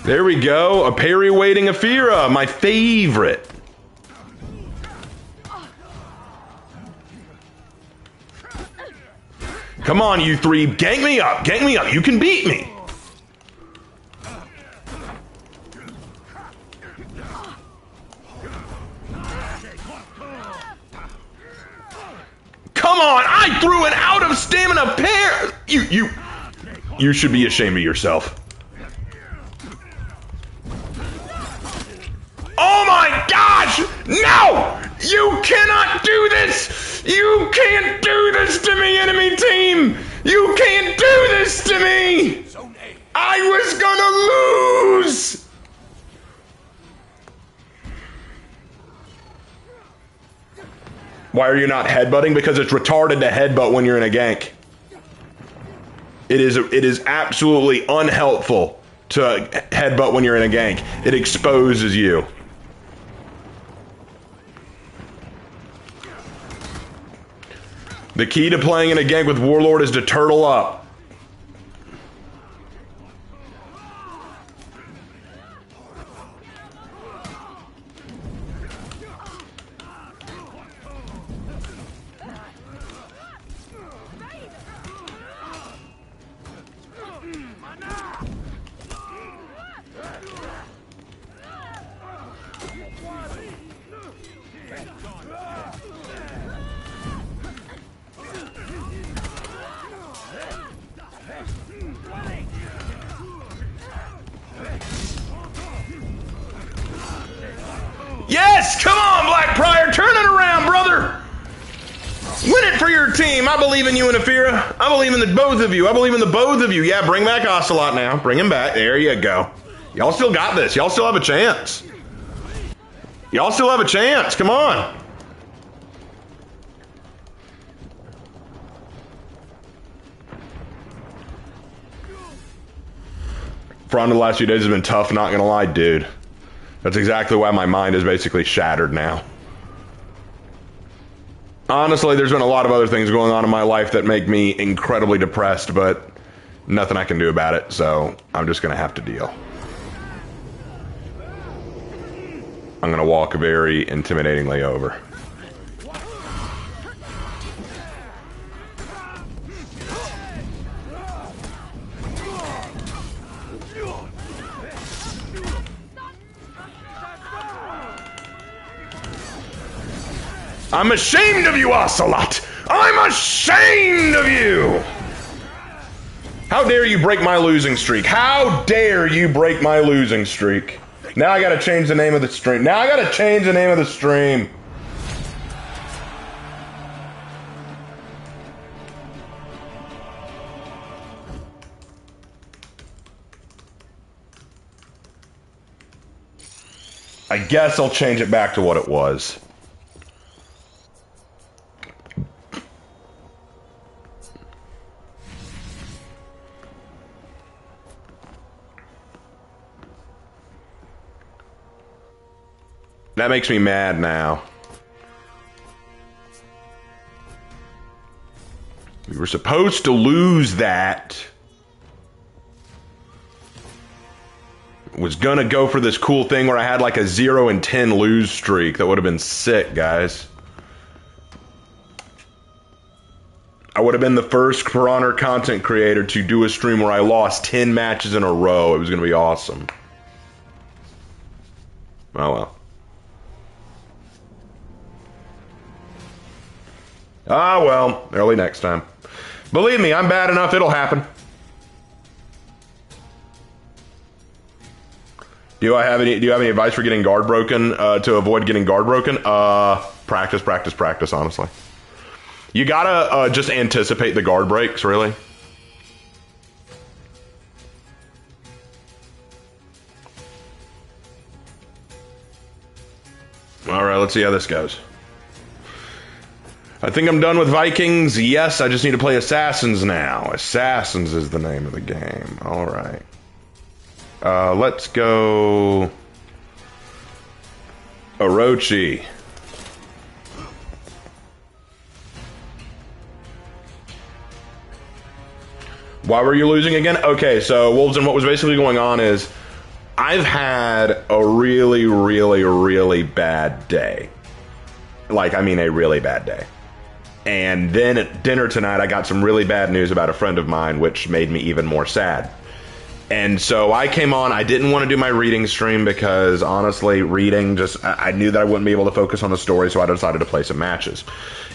[SPEAKER 1] There we go. A parry waiting Afira, my favorite. Come on, you three. Gank me up. Gank me up. You can beat me. Come on, I threw an out of stamina pair. You should be ashamed of yourself. Oh my gosh! No! You cannot do this! You can't do this to me, enemy team! You can't do this to me! I was gonna lose! Why are you not headbutting? Because it's retarded to headbutt when you're in a gank. It is absolutely unhelpful to headbutt when you're in a gank. It exposes you. The key to playing in a gang with Warlord is to turtle up. Yes! Come on, Black Prior! Turn it around, brother! Win it for your team! I believe in you, Inafira. I believe in the both of you. I believe in the both of you. Yeah, bring back Ocelot now. Bring him back. There you go. Y'all still got this. Y'all still have a chance. Y'all still have a chance. Come on. Front of the last few days has been tough, not gonna lie, dude. That's exactly why my mind is basically shattered now. Honestly, there's been a lot of other things going on in my life that make me incredibly depressed, but nothing I can do about it, so I'm just gonna have to deal. I'm gonna walk very intimidatingly over. I'm ashamed of you, Ocelot! I'm ashamed of you! How dare you break my losing streak? How dare you break my losing streak? Now I gotta change the name of the stream. Now I gotta change the name of the stream. I guess I'll change it back to what it was. That makes me mad now. We were supposed to lose that. Was gonna go for this cool thing where I had like a 0 and 10 lose streak. That would have been sick, guys. I would have been the first For Honor content creator to do a stream where I lost 10 matches in a row. It was gonna be awesome. Oh well. Ah, well, early next time. Believe me, I'm bad enough, it'll happen. Do you have any advice for getting guard broken, to avoid getting guard broken? Practice, practice, practice, honestly. You gotta, just anticipate the guard breaks, really. Alright, let's see how this goes. I think I'm done with Vikings. Yes, I just need to play Assassins now. Assassins is the name of the game. Alright. Let's go... Orochi. Why were you losing again? Okay, so Wolves, and what was basically going on is I've had a really, really, really bad day. Like, I mean a really bad day. And then at dinner tonight, I got some really bad news about a friend of mine, which made me even more sad. And so I came on. I didn't want to do my reading stream because, honestly, reading I knew that I wouldn't be able to focus on the story, so I decided to play some matches.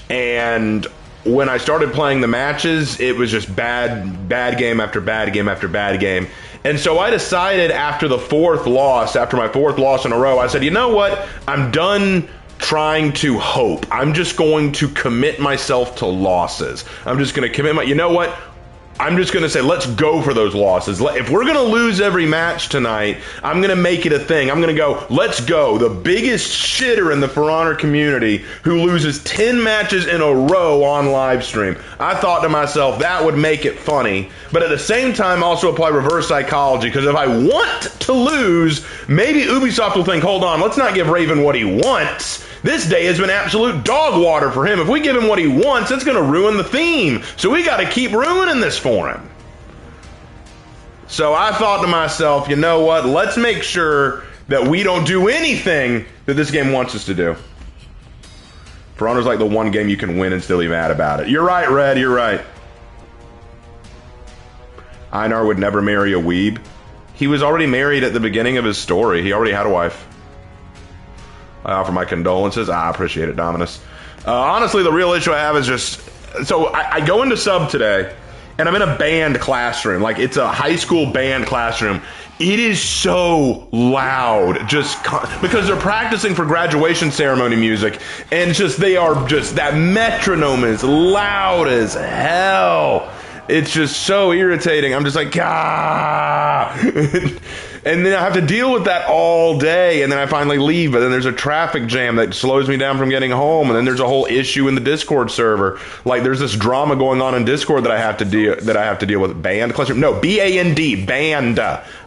[SPEAKER 1] And when I started playing the matches, it was just bad game after bad game after bad game. And so I decided after my fourth loss in a row, I said, you know what? I'm done trying to hope. I'm just going to commit myself to losses. I'm just going to commit you know what? I'm just going to say, let's go for those losses. If we're going to lose every match tonight, I'm going to make it a thing. I'm going to go, let's go. The biggest shitter in the For Honor community who loses 10 matches in a row on live stream. I thought to myself, that would make it funny. But at the same time, also apply reverse psychology. Because if I want to lose, maybe Ubisoft will think, hold on, let's not give Raven what he wants. This day has been absolute dog water for him. If we give him what he wants, it's going to ruin the theme. So we got to keep ruining this for him. So I thought to myself, you know what? Let's make sure that we don't do anything that this game wants us to do. For Honor's like the one game you can win and still be mad about it. You're right, Red. You're right. Einar would never marry a weeb. He was already married at the beginning of his story. He already had a wife. I offer my condolences. I appreciate it, Dominus. Honestly, the real issue I have is just... So I go into sub today, and I'm in a band classroom. Like, it's a high school band classroom. It is so loud, because they're practicing for graduation ceremony music, and they are just, that metronome is loud as hell. It's just so irritating. I'm just like, ah. And then I have to deal with that all day, and then I finally leave, but then there's a traffic jam that slows me down from getting home, and then there's a whole issue in the Discord server. Like, there's this drama going on in Discord that I have to deal with. Band classroom? No, B-A-N-D, band.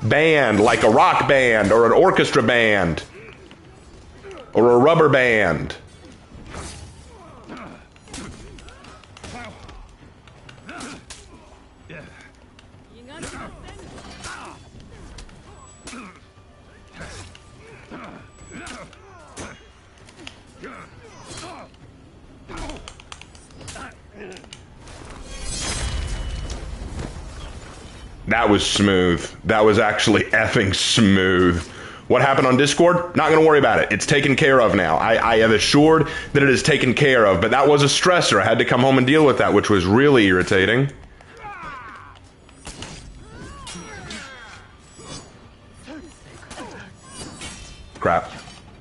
[SPEAKER 1] Band, like a rock band, or an orchestra band, or a rubber band. That was smooth. That was actually effing smooth. What happened on Discord? Not going to worry about it. It's taken care of now. I have assured that it is taken care of, but that was a stressor. I had to come home and deal with that, which was really irritating. Crap.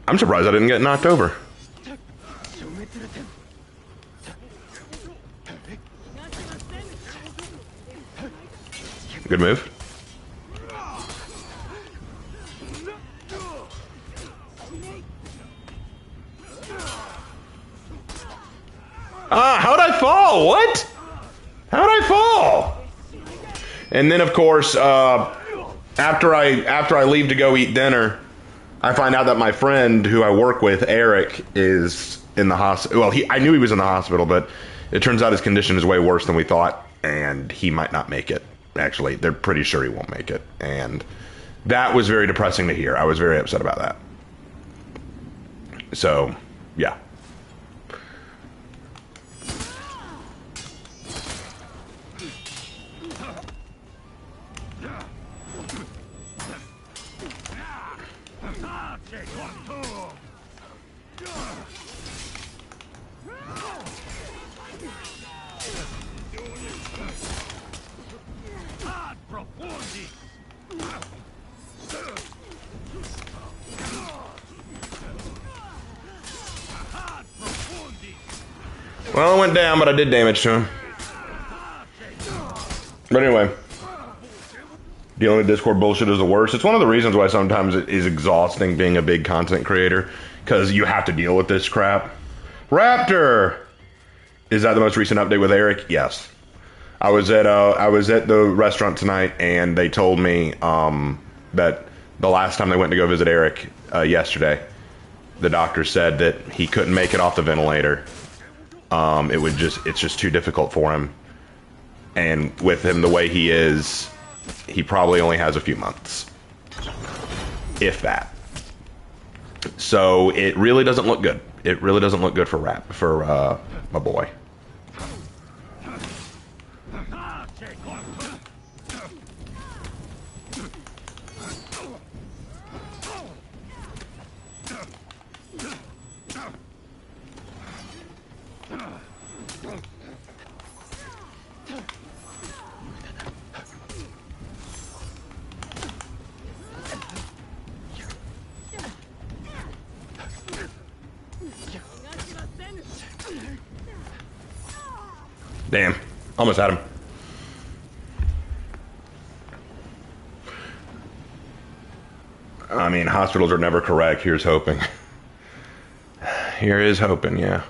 [SPEAKER 1] I'm surprised I didn't get knocked over. Good move. How'd I fall? What? How'd I fall? And then, of course, after I leave to go eat dinner, I find out that my friend who I work with, Eric, is in the hospital. Well, I knew he was in the hospital, but it turns out his condition is way worse than we thought, and he might not make it. Actually, they're pretty sure he won't make it. And that was very depressing to hear. I was very upset about that. So, yeah. Well, it went down, but I did damage to him. But anyway, dealing with Discord bullshit is the worst. It's one of the reasons why sometimes it is exhausting being a big content creator, because you have to deal with this crap. Raptor! Is that the most recent update with Eric? Yes. I was at the restaurant tonight, and they told me that the last time they went to go visit Eric yesterday, the doctor said that he couldn't make it off the ventilator. It's just too difficult for him. And with him the way he is, he probably only has a few months. If that. So it really doesn't look good. It really doesn't look good for my boy. Damn. Almost had him. I mean, hospitals are never correct. Here's hoping. Here is hoping, yeah.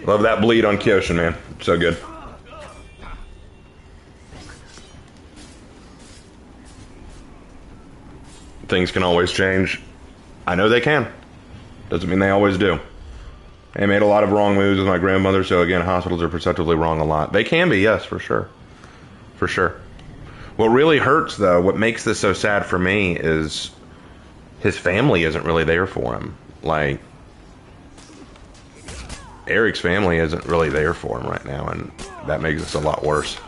[SPEAKER 1] Love that bleed on Kyoshin, man. So good. Things can always change. I know they can. Doesn't mean they always do. I made a lot of wrong moves with my grandmother, so again, hospitals are perceptively wrong a lot. They can be, yes, for sure. For sure. What really hurts, though, what makes this so sad for me is his family isn't really there for him. Like, Eric's family isn't really there for him right now, and that makes this a lot worse.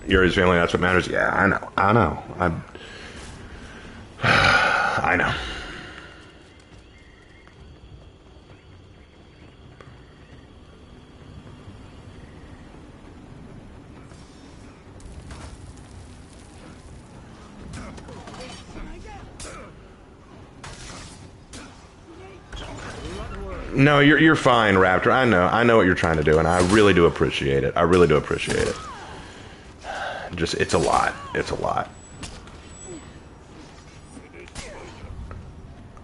[SPEAKER 1] You're his family, that's what matters. Yeah, I know. I know. No, you're fine, Raptor. I know what you're trying to do, and I really do appreciate it. I really do appreciate it. Just, it's a lot. It's a lot.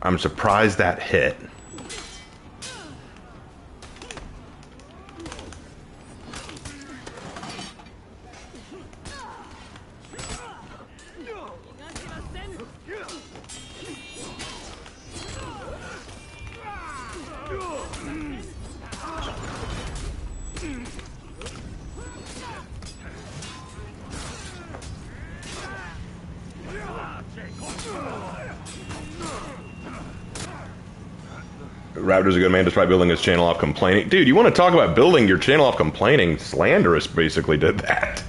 [SPEAKER 1] I'm surprised that hit. Raptor's a good man despite building his channel off complaining. Dude, you want to talk about building your channel off complaining? Slanderous basically did that.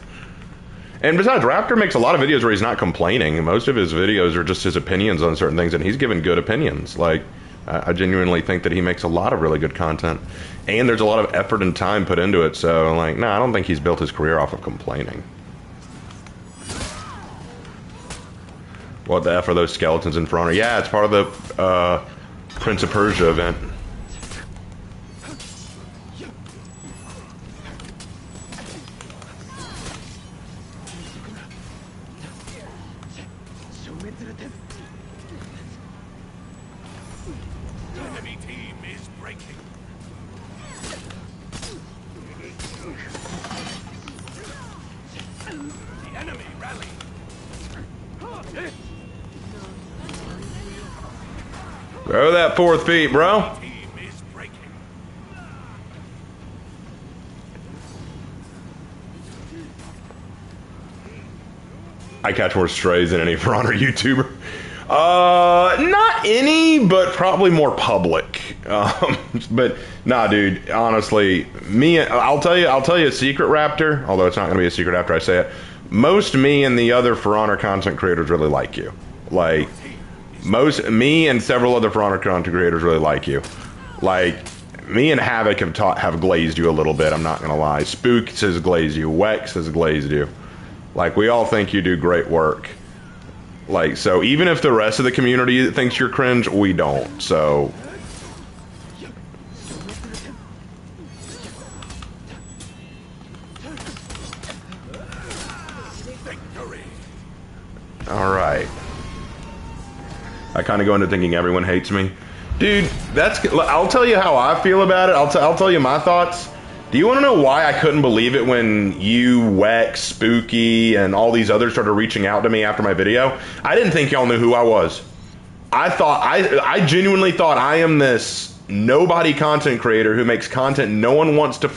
[SPEAKER 1] And besides, Raptor makes a lot of videos where he's not complaining. Most of his videos are just his opinions on certain things, and he's given good opinions. Like, I genuinely think that he makes a lot of really good content. And there's a lot of effort and time put into it, so, like, no, I don't think he's built his career off of complaining. What the F are those skeletons in For Honor? Yeah, it's part of the, Prince of Persia event.
[SPEAKER 2] Enemy team is breaking. The enemy rally.
[SPEAKER 1] Grow that 4th feet, bro.
[SPEAKER 2] Team is breaking.
[SPEAKER 1] I catch more strays than any For Honor YouTuber. Not any, but probably more public. But nah, dude. Honestly, I'll tell you a secret, Raptor. Although it's not going to be a secret after I say it. Most me and the other For Honor content creators really like you. Like, me and several other For Honor content creators really like you. Like, me and Havoc have glazed you a little bit. I'm not going to lie. Spook has glazed you. Wex has glazed you. Like, we all think you do great work. Like, so even if the rest of the community thinks you're cringe, we don't, so.
[SPEAKER 2] Victory.
[SPEAKER 1] Alright. I kind of go into thinking everyone hates me. Dude, I'll tell you how I feel about it. I'll tell you my thoughts. Do you want to know why I couldn't believe it when you, Wex, Spooky, and all these others started reaching out to me after my video? I didn't think y'all knew who I was. I genuinely thought I am this nobody content creator who makes content no one wants to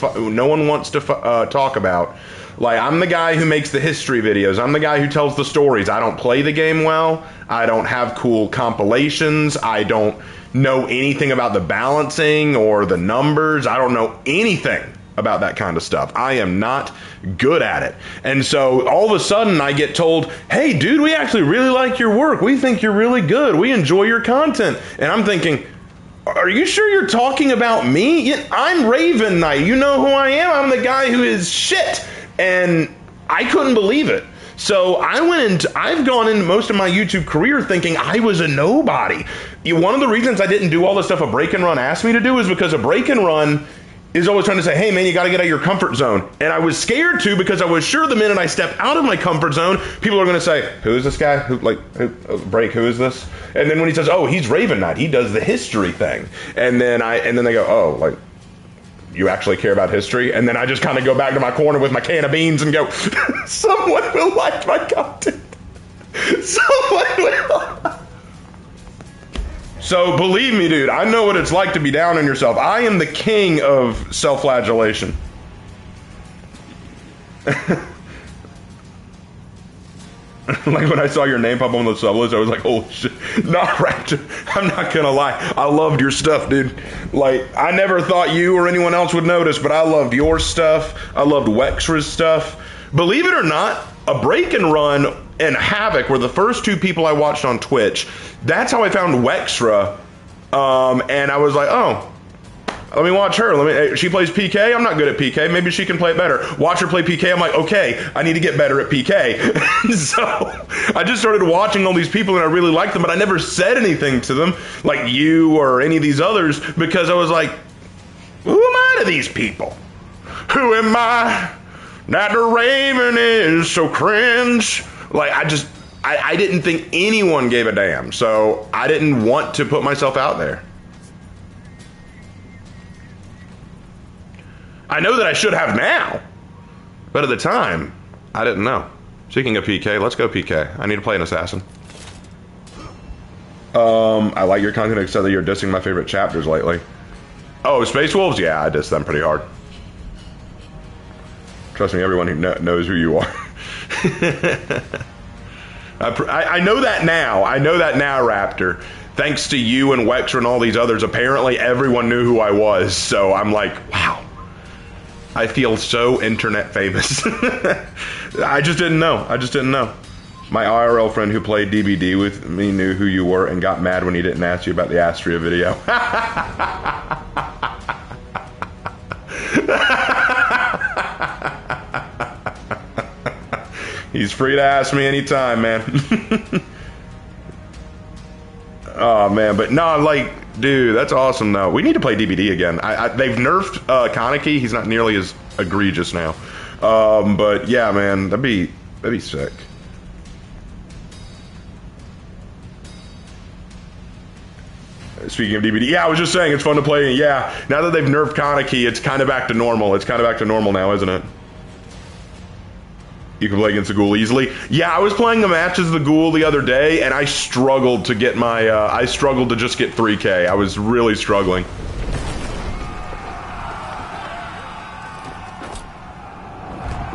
[SPEAKER 1] talk about. Like, I'm the guy who makes the history videos. I'm the guy who tells the stories. I don't play the game well. I don't have cool compilations. I don't know anything about the balancing or the numbers. I don't know anything about that kind of stuff. I am not good at it. And so all of a sudden I get told, hey dude, we actually really like your work. We think you're really good. We enjoy your content. And I'm thinking, are you sure you're talking about me? I'm Raven Knight. You know who I am. I'm the guy who is shit. And I couldn't believe it. So I've gone into most of my YouTube career thinking I was a nobody. One of the reasons I didn't do all the stuff a break and run asked me to do is because a break and run is always trying to say, hey man, you got to get out of your comfort zone. And I was scared to, because I was sure the minute I step out of my comfort zone, people are going to say, who is this guy? Break, who is this? And then when he says, oh, he's Raven Knight, he does the history thing. And then they go, oh, like, you actually care about history? And then I just kind of go back to my corner with my can of beans and go, someone will like my content. Someone will. So believe me, dude, I know what it's like to be down on yourself. I am the king of self-flagellation. Like when I saw your name pop on the sublist, I was like, oh shit. Nah, Raptor, I'm not gonna lie. I loved your stuff, dude. Like, I never thought you or anyone else would notice, but I loved your stuff. I loved Wexra's stuff. Believe it or not, a break and run and Havoc were the first two people I watched on Twitch. That's how I found Wexra. And I was like, oh, let me watch her. She plays PK. I'm not good at PK. Maybe she can play it better. Watch her play PK. I'm like, okay, I need to get better at PK. So I just started watching all these people and I really liked them, but I never said anything to them like you or any of these others because I was like, who am I to these people? Who am I that the Raven is so cringe? Like, I didn't think anyone gave a damn, so I didn't want to put myself out there. I know that I should have now, but at the time, I didn't know. Speaking of PK, let's go PK. I need to play an assassin. I like your content except that you're dissing my favorite chapters lately. Oh, Space Wolves? Yeah, I diss them pretty hard. Trust me, everyone who knows who you are. I know that now. I know that now, Raptor. Thanks to you and Wexer and all these others, apparently everyone knew who I was. So I'm like, wow. I feel so internet famous. I just didn't know. I just didn't know. My IRL friend who played DBD with me knew who you were and got mad when he didn't ask you about the Astria video. He's free to ask me anytime, man. Oh, man. But no, like, dude, that's awesome, though. We need to play DBD again. They've nerfed Kaneki. He's not nearly as egregious now. But, yeah, man, that'd be sick. Speaking of DBD, yeah, I was just saying it's fun to play. Yeah, now that they've nerfed Kaneki, it's kind of back to normal. It's kind of back to normal now, isn't it? You can play against the Ghoul easily. Yeah, I was playing the matches of the Ghoul the other day, and I struggled to get my, I struggled to just get 3K. I was really struggling.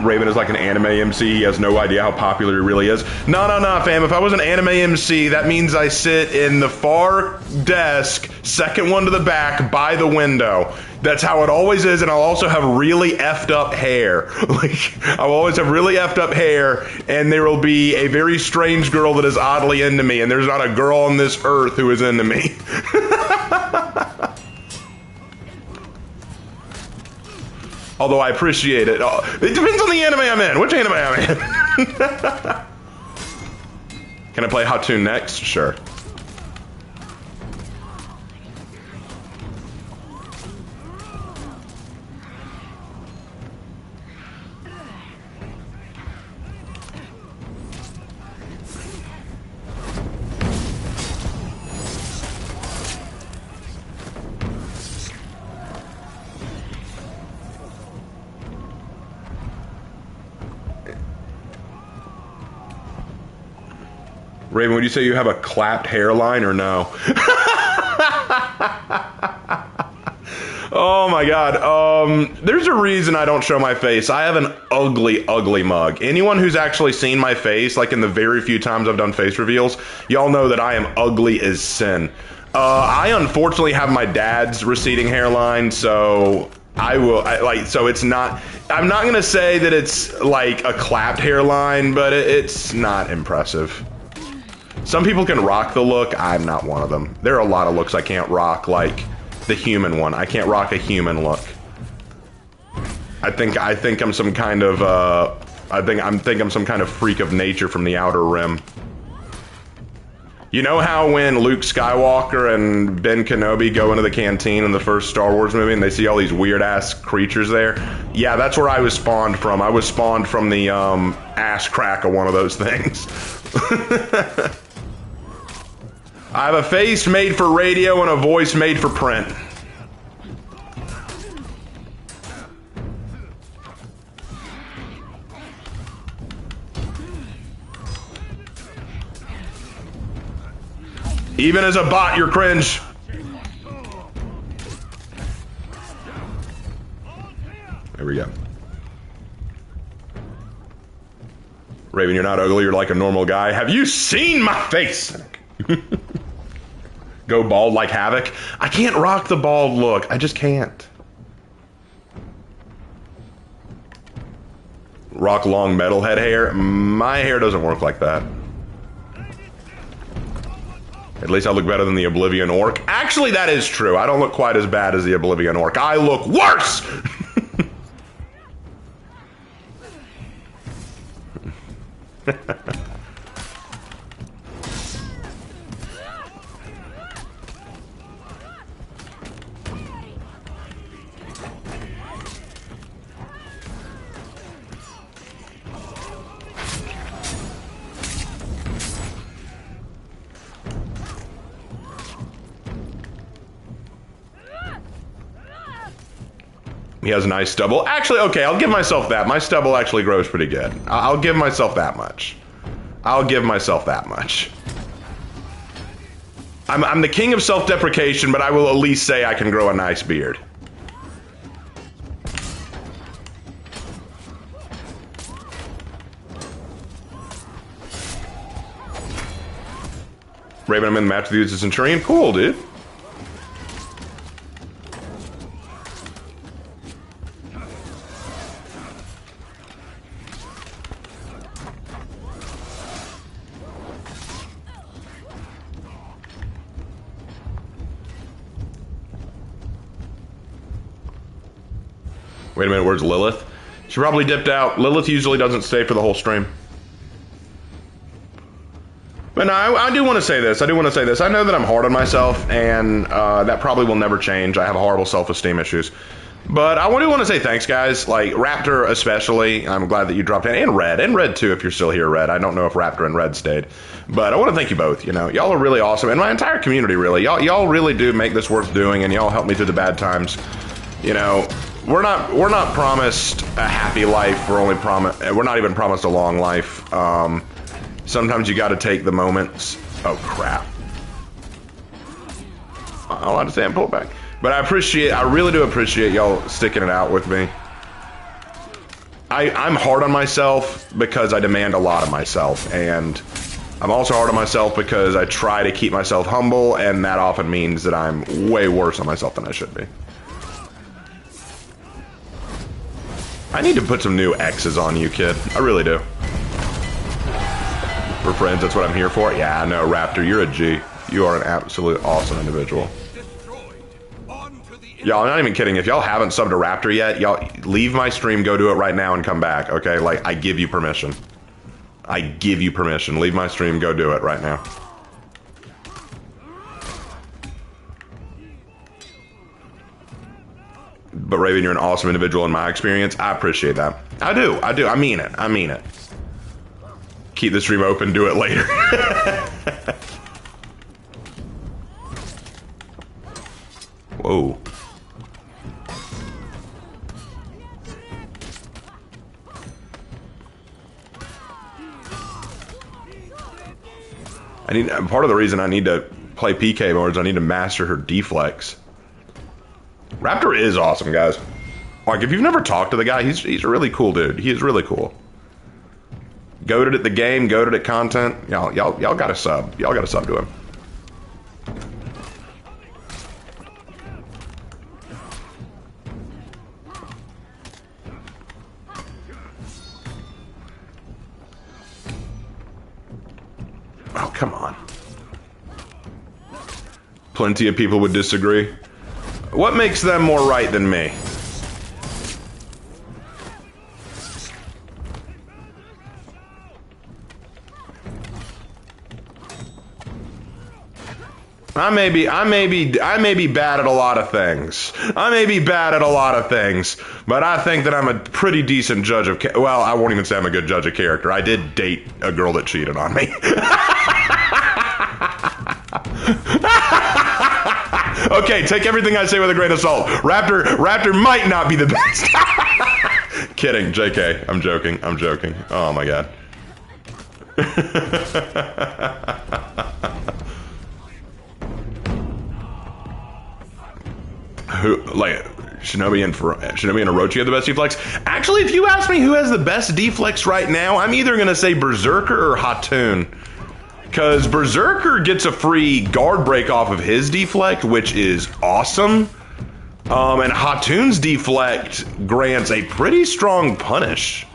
[SPEAKER 1] Raven is like an anime MC. He has no idea how popular he really is. No, fam. If I was an anime MC, that means I sit in the far desk, second one to the back, by the window. That's how it always is, and I'll also have really effed up hair. Like, I'll always have really effed up hair, and there will be a very strange girl that is oddly into me, and there's not a girl on this earth who is into me. Although I appreciate it. It depends on the anime I'm in. Which anime I'm in? Can I play Hatun next? Sure. Raven, would you say you have a clapped hairline or no? Oh my god. There's a reason I don't show my face. I have an ugly, ugly mug. Anyone who's actually seen my face, like in the very few times I've done face reveals, y'all know that I am ugly as sin. I unfortunately have my dad's receding hairline, so so it's not, I'm not gonna say that it's like a clapped hairline, but it's not impressive. Some people can rock the look. I'm not one of them. There are a lot of looks I can't rock, like the human one. I can't rock a human look. I think I'm some kind of I'm some kind of freak of nature from the Outer Rim. You know how when Luke Skywalker and Ben Kenobi go into the canteen in the first Star Wars movie and they see all these weird-ass creatures there? Yeah, that's where I was spawned from. I was spawned from the ass crack of one of those things. I have a face made for radio and a voice made for print. Even as a bot, you're cringe. There we go. Raven, you're not ugly, you're like a normal guy. Have you seen my face? Go bald like Havoc. I can't rock the bald look. I just can't. Rock long metalhead hair. My hair doesn't work like that. At least I look better than the Oblivion Orc. Actually, that is true. I don't look quite as bad as the Oblivion Orc. I look worse! He has a nice stubble. Actually, okay, I'll give myself that. My stubble actually grows pretty good. I'll give myself that much. I'll give myself that much. I'm the king of self-deprecation, but I will at least say I can grow a nice beard. Raven, I'm in the match with you as a Centurion. Cool, dude. Wait a minute, where's Lilith? She probably dipped out. Lilith usually doesn't stay for the whole stream. But no, I do want to say this. I know that I'm hard on myself, and that probably will never change. I have horrible self-esteem issues. But I do want to say thanks, guys. Like, Raptor especially. I'm glad that you dropped in. And Red too, if you're still here, Red. I don't know if Raptor and Red stayed. But I want to thank you both. You know, y'all are really awesome. And my entire community, really. Y'all really do make this worth doing, and y'all help me through the bad times. You know, we're not promised a happy life. We're not even promised a long life. Sometimes you got to take the moments. Oh crap! I'll understand. Pull it back. But I really do appreciate y'all sticking it out with me. I'm hard on myself because I demand a lot of myself, and I'm also hard on myself because I try to keep myself humble, and that often means that I'm way worse on myself than I should be. I need to put some new X's on you, kid. I really do. For friends, that's what I'm here for. Yeah, I know, Raptor, you're a G. You are an absolute awesome individual. Y'all, I'm not even kidding. If y'all haven't subbed to Raptor yet, y'all leave my stream, go do it right now, and come back, okay? Like, I give you permission. I give you permission. Leave my stream, go do it right now. But Raven, you're an awesome individual in my experience. I appreciate that. I do. I mean it. Keep the stream open, do it later. Whoa. Part of the reason I need to play PK more is I need to master her deflex. Raptor is awesome, guys. Like, if you've never talked to the guy, he's a really cool dude. He is really cool. Goated at the game, goated at content. Y'all gotta sub. Y'all gotta sub to him. Oh, come on. Plenty of people would disagree. What makes them more right than me? I may be bad at a lot of things. But I think that I'm a pretty decent judge of. Well, I won't even say I'm a good judge of character. I did date a girl that cheated on me. Okay, take everything I say with a grain of salt. Raptor might not be the best. Kidding, JK. I'm joking. Oh my god. Who, like, Shinobi and Orochi have the best deflex? Actually, if you ask me who has the best deflex right now, I'm either gonna say Berserker or Hatun. Because Berserker gets a free guard break off of his deflect, which is awesome. And Hatun's deflect grants a pretty strong punish.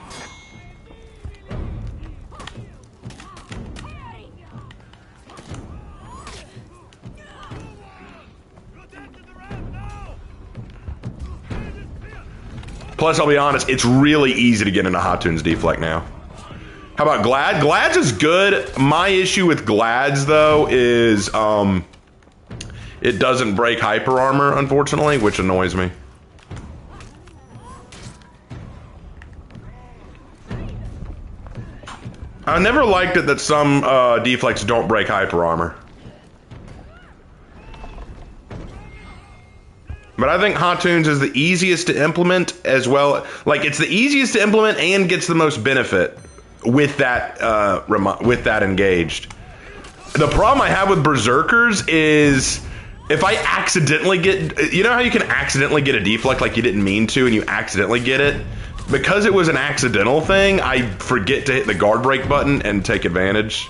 [SPEAKER 1] Plus, I'll be honest, it's really easy to get into Hatun's deflect now. How about Glad? Glad's is good. My issue with Glad's, though, is it doesn't break hyper armor, unfortunately, which annoys me. I never liked it that some deflects don't break hyper armor. But I think Hatun's is the easiest to implement as well. Like, it's the easiest to implement and gets the most benefit with that engaged. The problem I have with Berserkers is if I accidentally get, you know how you can accidentally get a deflect like you didn't mean to and you accidentally get it? Because it was an accidental thing, I forget to hit the guard break button and take advantage.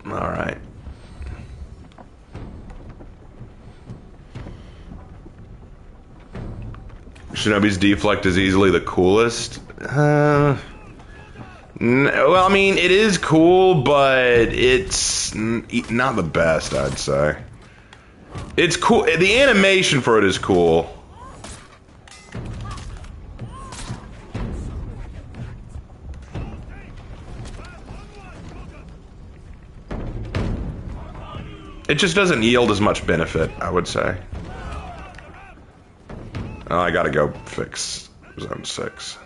[SPEAKER 1] All right. Shinobi's deflect is easily the coolest. Well, I mean, it is cool, but it's not the best, I'd say. It's cool. The animation for it is cool. It just doesn't yield as much benefit, I would say. Oh, I gotta go fix Zone 6.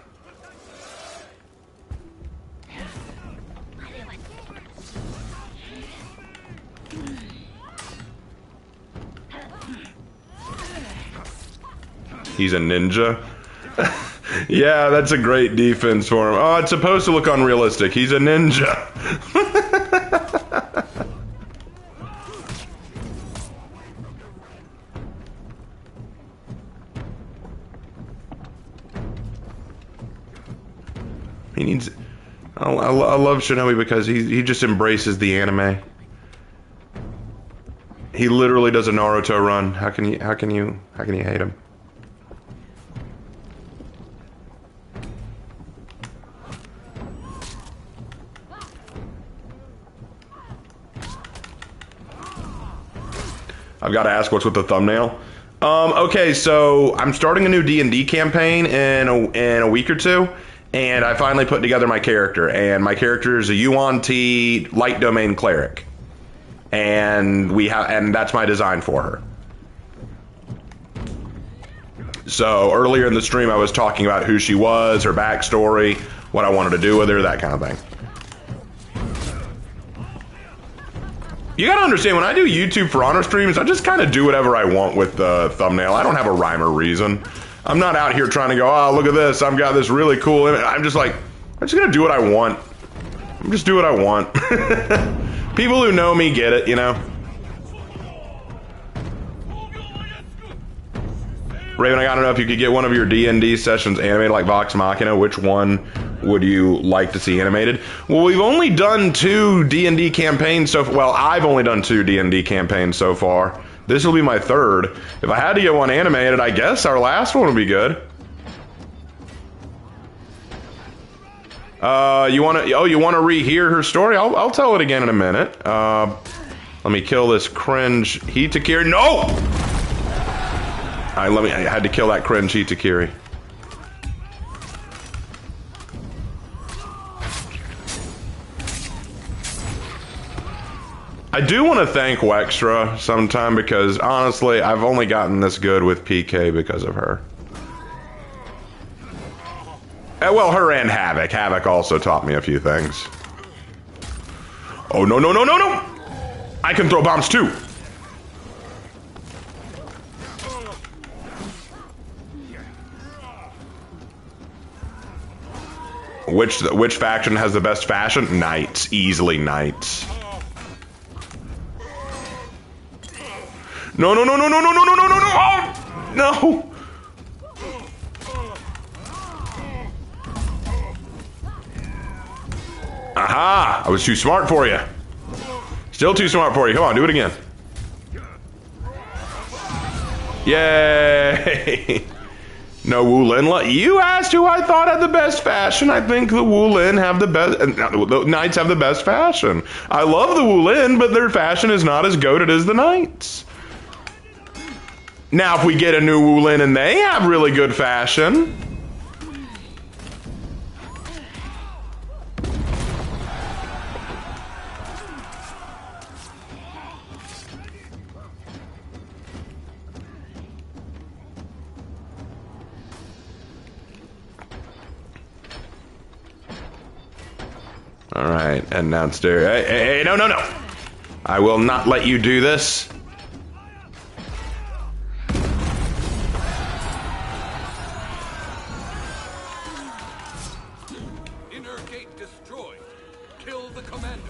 [SPEAKER 1] He's a ninja? Yeah, that's a great defense for him. Oh, it's supposed to look unrealistic. He's a ninja. He needs. I love Shinobi because he just embraces the anime. He literally does a Naruto run. How can you hate him? I've got to ask, what's with the thumbnail? Okay, so I'm starting a new DnD campaign in a week or two. And I finally put together my character, and my character is a Yuan Ti light domain cleric, and that's my design for her. So earlier in the stream, I was talking about who she was, her backstory, what I wanted to do with her, that kind of thing. You gotta understand, when I do YouTube for honor streams, I just kind of do whatever I want with the thumbnail. I don't have a rhyme or reason. I'm not out here trying to go, oh, look at this, I've got this really cool image. I'm just like, I'm just gonna do what I want. I'm just do what I want. People who know me get it, you know? Raven, I gotta know if you could get one of your DnD sessions animated like Vox Machina, which one would you like to see animated? Well, we've only done 2 DnD campaigns so far. Well, I've only done 2 DnD campaigns so far. This will be my 3rd. If I had to get one animated, I guess our last one would be good. You wanna rehear her story? I'll tell it again in a minute. Let me kill this cringe Hitakiri. No! I had to kill that cringy Takiri. I do want to thank Wextra sometime because honestly, I've only gotten this good with PK because of her. Well, her and Havoc. Havoc also taught me a few things. Oh, no, no, no, no, no! I can throw bombs too! Which faction has the best fashion? Knights. Easily Knights. No, no, no, no, no, no, no, no, no, no, no! Oh! No! Aha! I was too smart for you. Still too smart for you. Come on, do it again. Yay! No Wulin. You asked who I thought had the best fashion. I think the Wulin have the best. The Knights have the best fashion. I love the Wulin, but their fashion is not as goated as the Knights. Now, if we get a new Wulin and they have really good fashion. All right, and downstairs. Hey, no, no, no. I will not let you do this.
[SPEAKER 2] Inner gate destroyed. Kill the commander.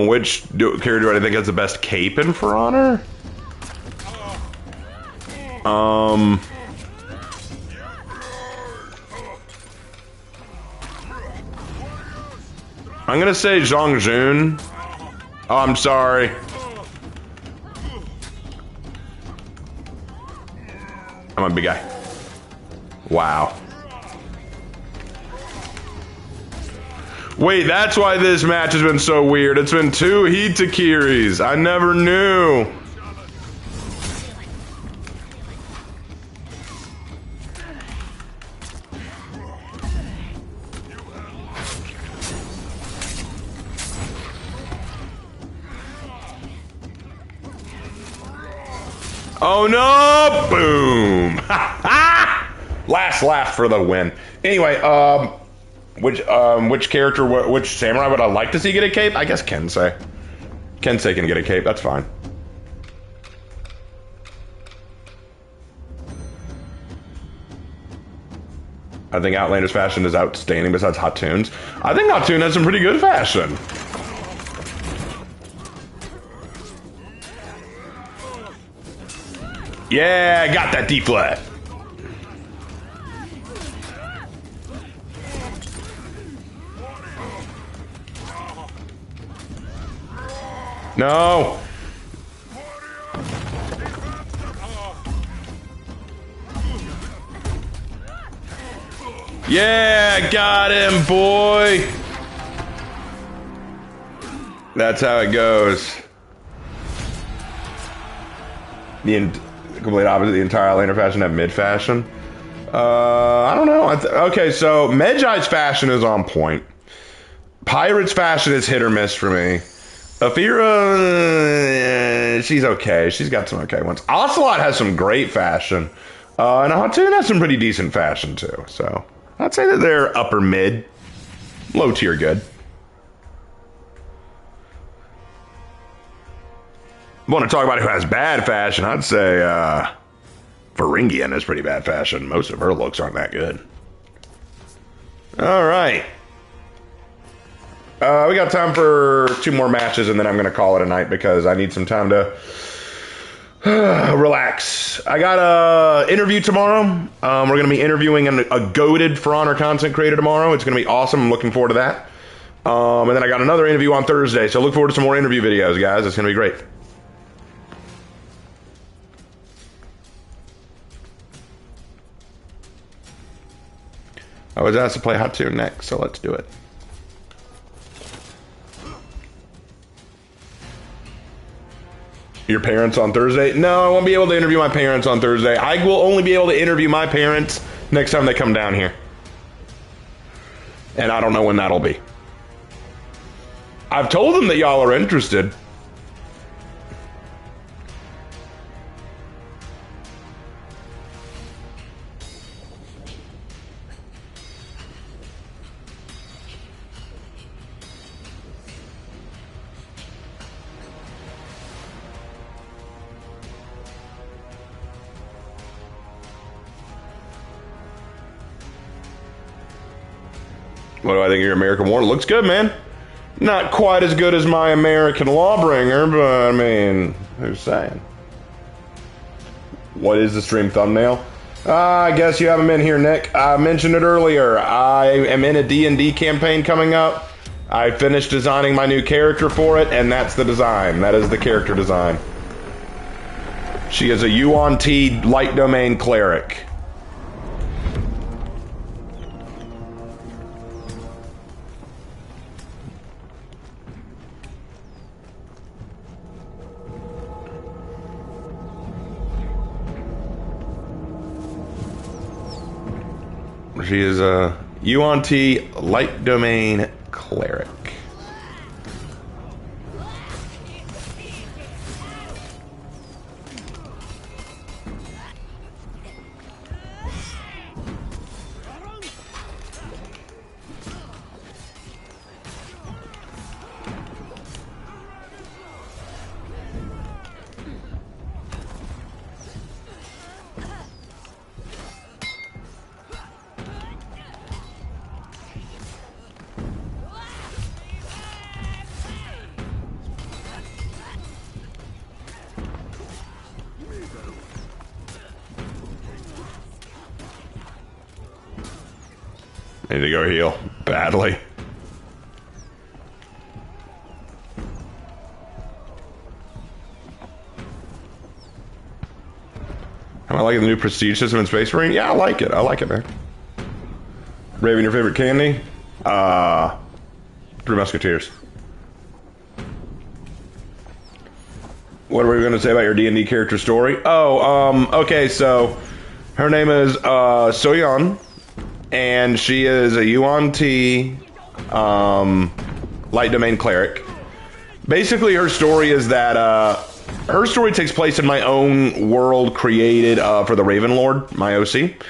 [SPEAKER 1] Which character do I think has the best cape in For Honor? I'm gonna say Zhang Jun. Oh, I'm sorry. I'm a big guy. Wow. Wait, that's why this match has been so weird. It's been 2 Heat Takiris. I never knew. Oh no! Boom! Last laugh for the win. Anyway, which character, which samurai would I like to see get a cape? I guess Kensei. Kensei can get a cape, that's fine. I think Outlander's fashion is outstanding besides Hatoon's. I think Hatoon has some pretty good fashion. Yeah, I got that D-flat. No. Yeah, got him, boy. That's how it goes. The complete opposite. The entire Outlander fashion have mid fashion. I don't know. Okay, so Medjai's fashion is on point. Pirate's fashion is hit or miss for me. Afira, she's okay. She's got some okay ones. Ocelot has some great fashion. And Hatoon has some pretty decent fashion too. So I'd say that they're upper mid. Low tier good. Want to talk about who has bad fashion? I'd say Varingian has pretty bad fashion. Most of her looks aren't that good. All right. We got time for 2 more matches, and then I'm going to call it a night because I need some time to relax. I got a interview tomorrow. We're going to be interviewing a goated For Honor content creator tomorrow. It's going to be awesome. I'm looking forward to that. And then I got another interview on Thursday, so look forward to some more interview videos, guys. It's going to be great. I was asked to play Hot Tune next, so let's do it. Your parents on Thursday? No, I won't be able to interview my parents on Thursday. I will only be able to interview my parents next time they come down here. And I don't know when that'll be. I've told them that y'all are interested. What do I think of your American War? Looks good, man. Not quite as good as my American Lawbringer, but I mean, who's saying? What is the stream thumbnail? I guess you haven't been here, Nick. I mentioned it earlier. I am in a DnD campaign coming up. I finished designing my new character for it, and that's the design. That is the character design. She is a UNT light domain cleric. She is a UNT light domain cleric. Need to go heal badly. Am I liking the new prestige system in Space Marine? Yeah, I like it. I like it, man. Raven, your favorite candy? Three Musketeers. What are we going to say about your D&D character story? Okay, so her name is Soyeon. And she is a UNT light domain cleric. Basically, her story is that her story takes place in my own world created for the Raven Lord, my OC.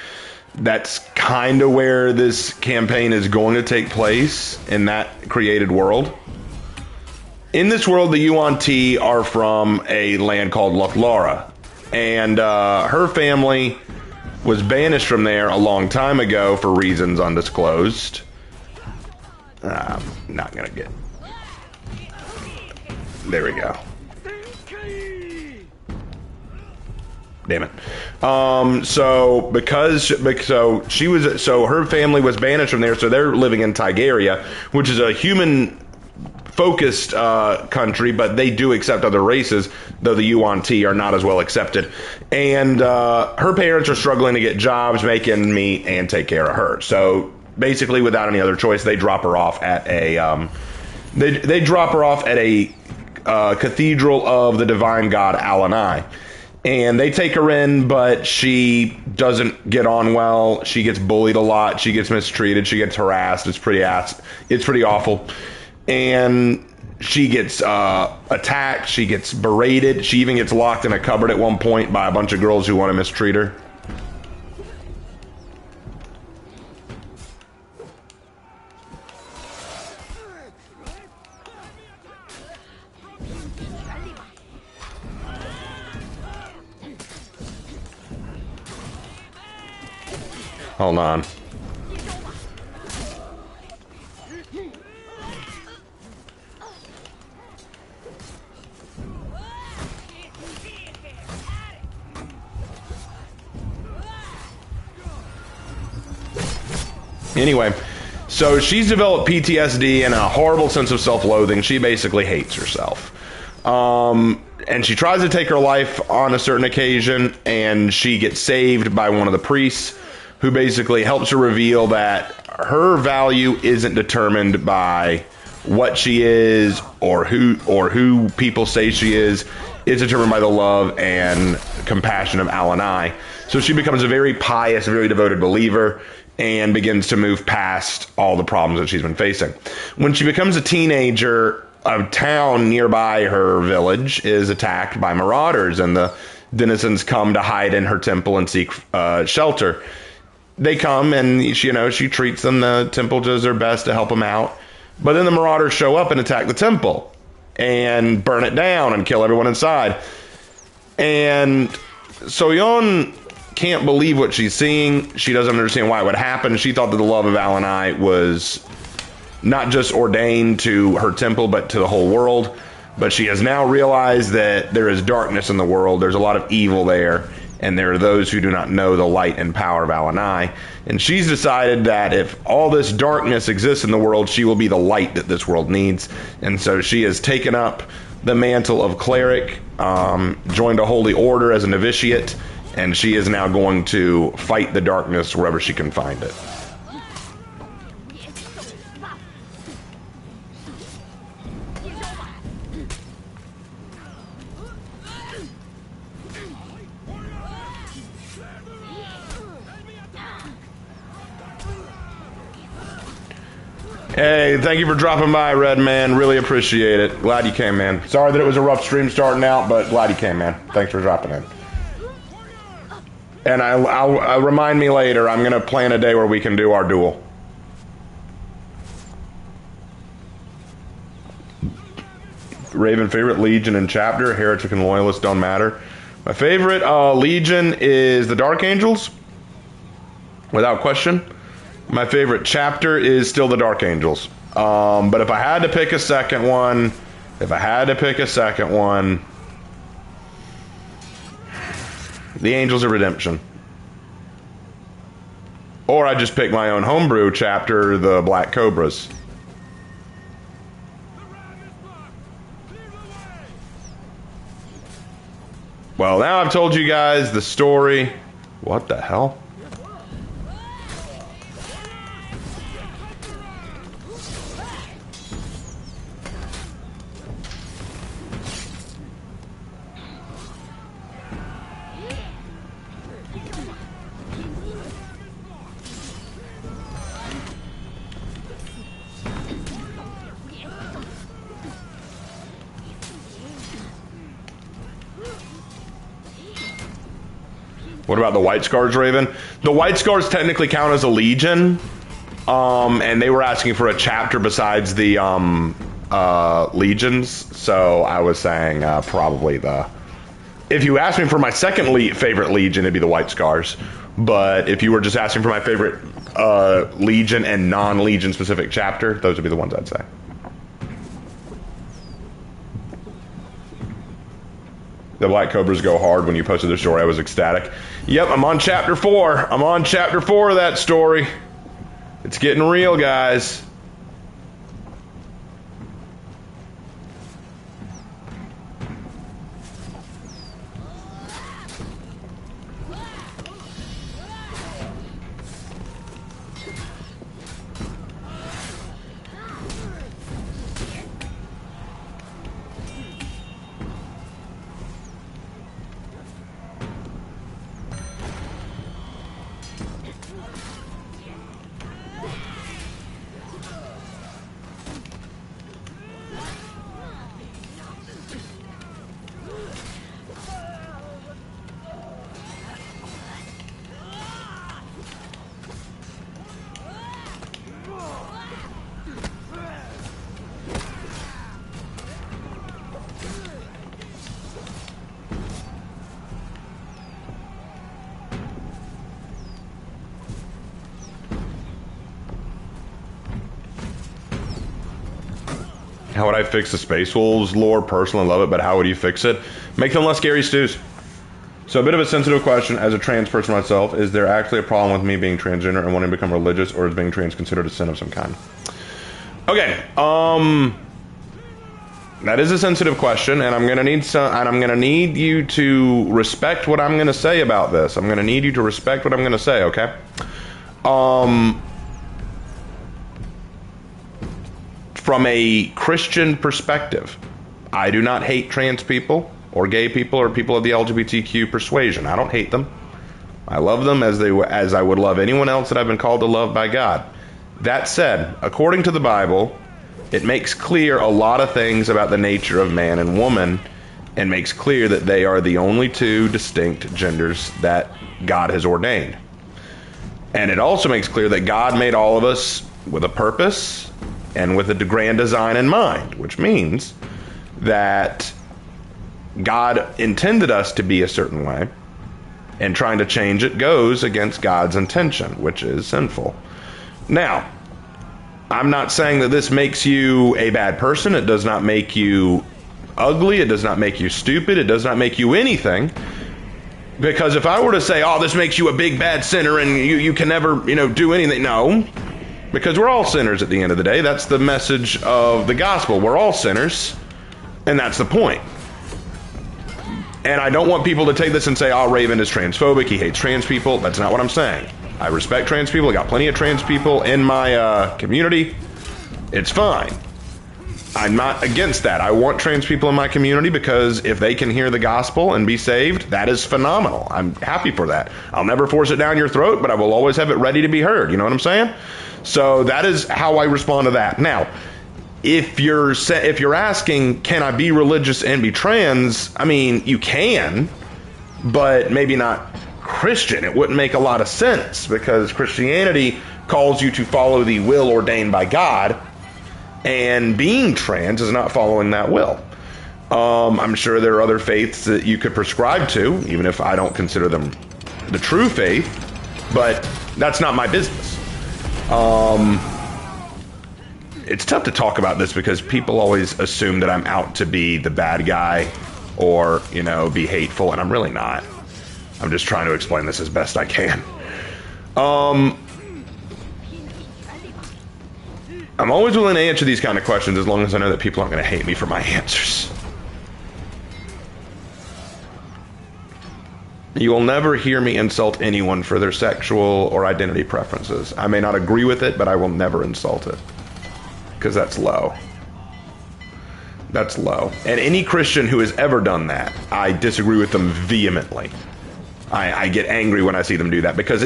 [SPEAKER 1] That's kind of where this campaign is going to take place, in that created world. In this world, the UNT are from a land called Lothlora. And her family was banished from there a long time ago for reasons undisclosed. I'm not gonna get... There we go. Damn it. So her family was banished from there, so they're living in Tigeria, which is a human focused country, but they do accept other races, though the UNT are not as well accepted. And her parents are struggling to get jobs, making meat, and take care of her. So basically, without any other choice, they drop her off at a cathedral of the divine god Alanai. And they take her in, but she doesn't get on well. She gets bullied a lot. She gets mistreated. She gets harassed. It's pretty awful. And she gets attacked. She gets berated. She even gets locked in a cupboard at one point by a bunch of girls who want to mistreat her. Hold on. Anyway, so she's developed PTSD and a horrible sense of self-loathing. She basically hates herself. And she tries to take her life on a certain occasion, and she gets saved by one of the priests who basically helps her reveal that her value isn't determined by what she is or who people say she is. It's determined by the love and compassion of Alanai. So she becomes a very pious, very devoted believer and begins to move past all the problems that she's been facing. When she becomes a teenager, a town nearby her village is attacked by marauders, and the denizens come to hide in her temple and seek shelter. They come and she treats them. The temple does their best to help them out. But then the marauders show up and attack the temple and burn it down and kill everyone inside. And Soyeon can't believe what she's seeing. She doesn't understand why it would happen. She thought that the love of Alanai was not just ordained to her temple, but to the whole world. But she has now realized that there is darkness in the world. There's a lot of evil there. And there are those who do not know the light and power of Alanai. And she's decided that if all this darkness exists in the world, she will be the light that this world needs. And so she has taken up the mantle of cleric, joined a holy order as a novitiate, and she is now going to fight the darkness wherever she can find it. Hey, thank you for dropping by, Red Man. Really appreciate it. Glad you came, man. Sorry that it was a rough stream starting out, but glad you came, man. Thanks for dropping in. And I'll remind me later. I'm going to plan a day where we can do our duel. Raven, favorite Legion and chapter? Heretic and Loyalist don't matter. My favorite Legion is the Dark Angels, without question. My favorite chapter is still the Dark Angels. But if I had to pick a second one, the Angels of Redemption. Or I just pick my own homebrew chapter, the Black Cobras. Well, now I've told you guys the story. What the hell? What about the White Scars, Raven? The White Scars technically count as a legion, and they were asking for a chapter besides the legions. So I was saying probably the. If you asked me for my second favorite legion, it'd be the White Scars. But if you were just asking for my favorite legion and non-legion specific chapter, those would be the ones I'd say. The Black Cobras go hard. When you posted the story, I was ecstatic. Yep, I'm on chapter 4. I'm on chapter 4 of that story. It's getting real, guys. How would I fix the Space Wolves lore? Personally love it, but how would you fix it? Make them less scary stews. So a bit of a sensitive question as a trans person myself. Is there actually a problem with me being transgender and wanting to become religious, or is being trans considered a sin of some kind? Okay, that is a sensitive question, and I'm gonna need you to respect what I'm gonna say about this. I'm gonna need you to respect what I'm gonna say, okay? From a Christian perspective, I do not hate trans people or gay people or people of the LGBTQ persuasion. I don't hate them. I love them as I would love anyone else that I've been called to love by God. That said, according to the Bible, it makes clear a lot of things about the nature of man and woman, and makes clear that they are the only two distinct genders that God has ordained. And it also makes clear that God made all of us with a purpose and with a grand design in mind, which means that God intended us to be a certain way, and trying to change it goes against God's intention, which is sinful. Now, I'm not saying that this makes you a bad person. It does not make you ugly. It does not make you stupid. It does not make you anything. Because if I were to say, oh, this makes you a big bad sinner and you can never, do anything. No, because we're all sinners at the end of the day. That's the message of the gospel. We're all sinners, and that's the point. And I don't want people to take this and say, oh, Raven is transphobic. He hates trans people. That's not what I'm saying. I respect trans people. I got plenty of trans people in my community. It's fine. I'm not against that. I want trans people in my community because if they can hear the gospel and be saved, that is phenomenal. I'm happy for that. I'll never force it down your throat, but I will always have it ready to be heard. You know what I'm saying? So that is how I respond to that. Now, if you're asking, can I be religious and be trans? I mean, you can, but maybe not Christian. It wouldn't make a lot of sense because Christianity calls you to follow the will ordained by God. And being trans is not following that will. I'm sure there are other faiths that you could prescribe to, even if I don't consider them the true faith, but that's not my business. It's tough to talk about this because people always assume that I'm out to be the bad guy or, be hateful, and I'm really not. I'm just trying to explain this as best I can. I'm always willing to answer these kind of questions as long as I know that people aren't going to hate me for my answers. You will never hear me insult anyone for their sexual or identity preferences. I may not agree with it, but I will never insult it. Because that's low. That's low. And any Christian who has ever done that, I disagree with them vehemently. I get angry when I see them do that because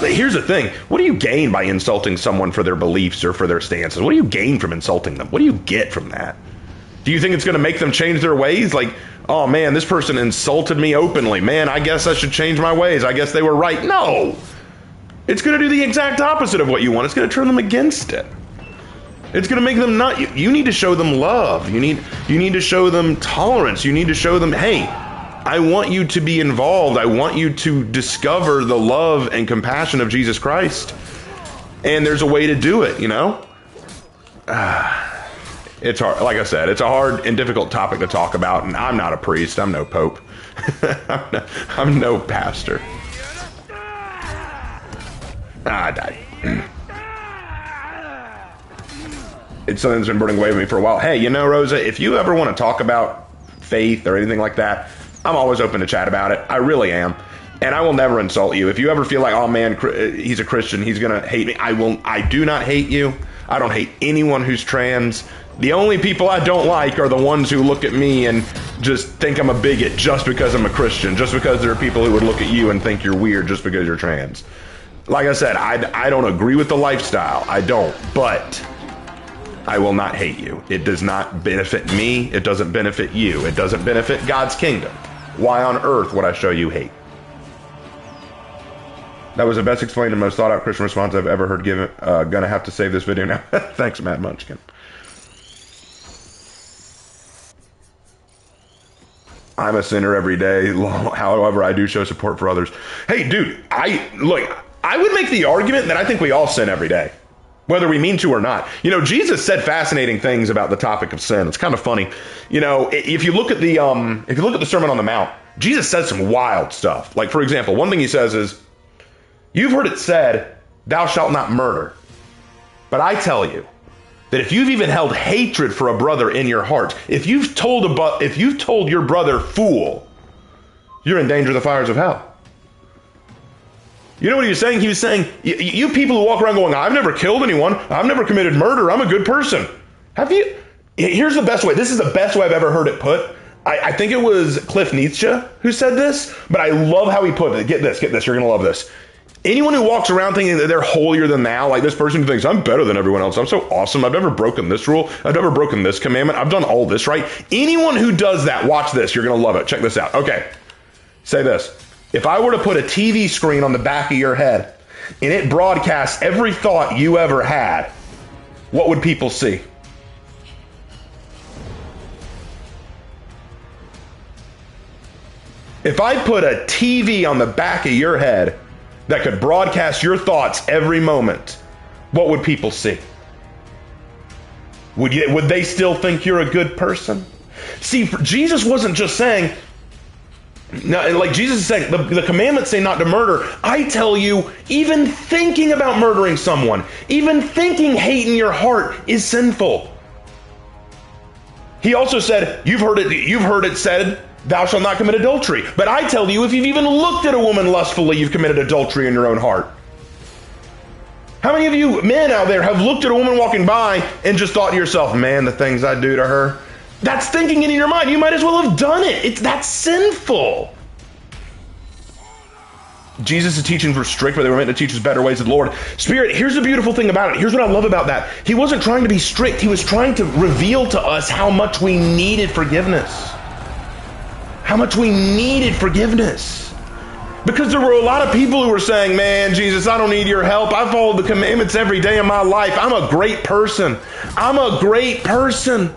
[SPEAKER 1] here's the thing. What do you gain by insulting someone for their beliefs or for their stances? What do you gain from insulting them? What do you get from that? Do you think it's going to make them change their ways? Like, oh man, this person insulted me openly. Man, I guess I should change my ways. I guess they were right. No. It's going to do the exact opposite of what you want. It's going to turn them against it. It's going to make them not. You need to show them love. You need to show them tolerance. You need to show them, hey, I want you to be involved. I want you to discover the love and compassion of Jesus Christ. And there's a way to do it, It's hard. Like I said, it's a hard and difficult topic to talk about. And I'm not a priest. I'm no pope. I'm no pastor. I died. It's something that's been burning away with me for a while. Hey, Rosa, if you ever want to talk about faith or anything like that, I'm always open to chat about it. I really am. And I will never insult you. If you ever feel like, oh man, he's a Christian, he's going to hate me. I do not hate you. I don't hate anyone who's trans. The only people I don't like are the ones who look at me and just think I'm a bigot just because I'm a Christian, just because there are people who would look at you and think you're weird just because you're trans. Like I said, I don't agree with the lifestyle. I don't. But I will not hate you. It does not benefit me. It doesn't benefit you. It doesn't benefit God's kingdom. Why on earth would I show you hate? That was the best explained and most thought out Christian response I've ever heard given. Gonna have to save this video now. Thanks, Matt Munchkin. I'm a sinner every day. However, I do show support for others. Hey, dude, I would make the argument that I think we all sin every day, whether we mean to or not. Jesus said fascinating things about the topic of sin. It's kind of funny. If you look at the Sermon on the Mount, Jesus says some wild stuff. Like, for example, one thing he says is, you've heard it said, thou shalt not murder. But I tell you that if you've even held hatred for a brother in your heart, if you've told your brother fool, you're in danger of the fires of hell. You know what he was saying? He was saying, you people who walk around going, I've never killed anyone. I've never committed murder. I'm a good person. Have you? Here's the best way. This is the best way I've ever heard it put. I think it was Cliff Nietzsche who said this, but I love how he put it. Get this. You're going to love this. Anyone who walks around thinking that they're holier than thou, like this person who thinks, I'm better than everyone else. I'm so awesome. I've never broken this rule. I've never broken this commandment. I've done all this right. Anyone who does that, watch this. You're going to love it. Check this out. Okay. Say this. If I were to put a TV screen on the back of your head and it broadcasts every thought you ever had, what would people see? If I put a TV on the back of your head that could broadcast your thoughts every moment, what would people see? Would they still think you're a good person? See, Jesus wasn't just saying, no, like Jesus is saying, the commandments say not to murder. I tell you, even thinking about murdering someone, even thinking hate in your heart is sinful. He also said, you've heard it said, thou shalt not commit adultery. But I tell you, if you've even looked at a woman lustfully, you've committed adultery in your own heart. How many of you men out there have looked at a woman walking by and just thought to yourself, man, the things I do to her? That's thinking it in your mind. You might as well have done it. That's sinful. Jesus' teachings were strict, but they were meant to teach us better ways of the Lord. Spirit, here's the beautiful thing about it. Here's what I love about that. He wasn't trying to be strict. He was trying to reveal to us how much we needed forgiveness. How much we needed forgiveness. Because there were a lot of people who were saying, man, Jesus, I don't need your help. I followed the commandments every day of my life. I'm a great person. I'm a great person.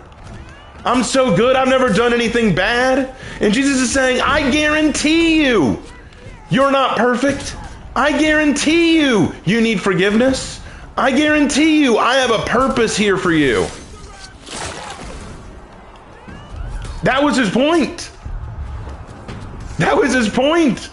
[SPEAKER 1] I'm so good. I've never done anything bad. And Jesus is saying, I guarantee you, you're not perfect. I guarantee you, you need forgiveness. I guarantee you, I have a purpose here for you. That was his point. That was his point.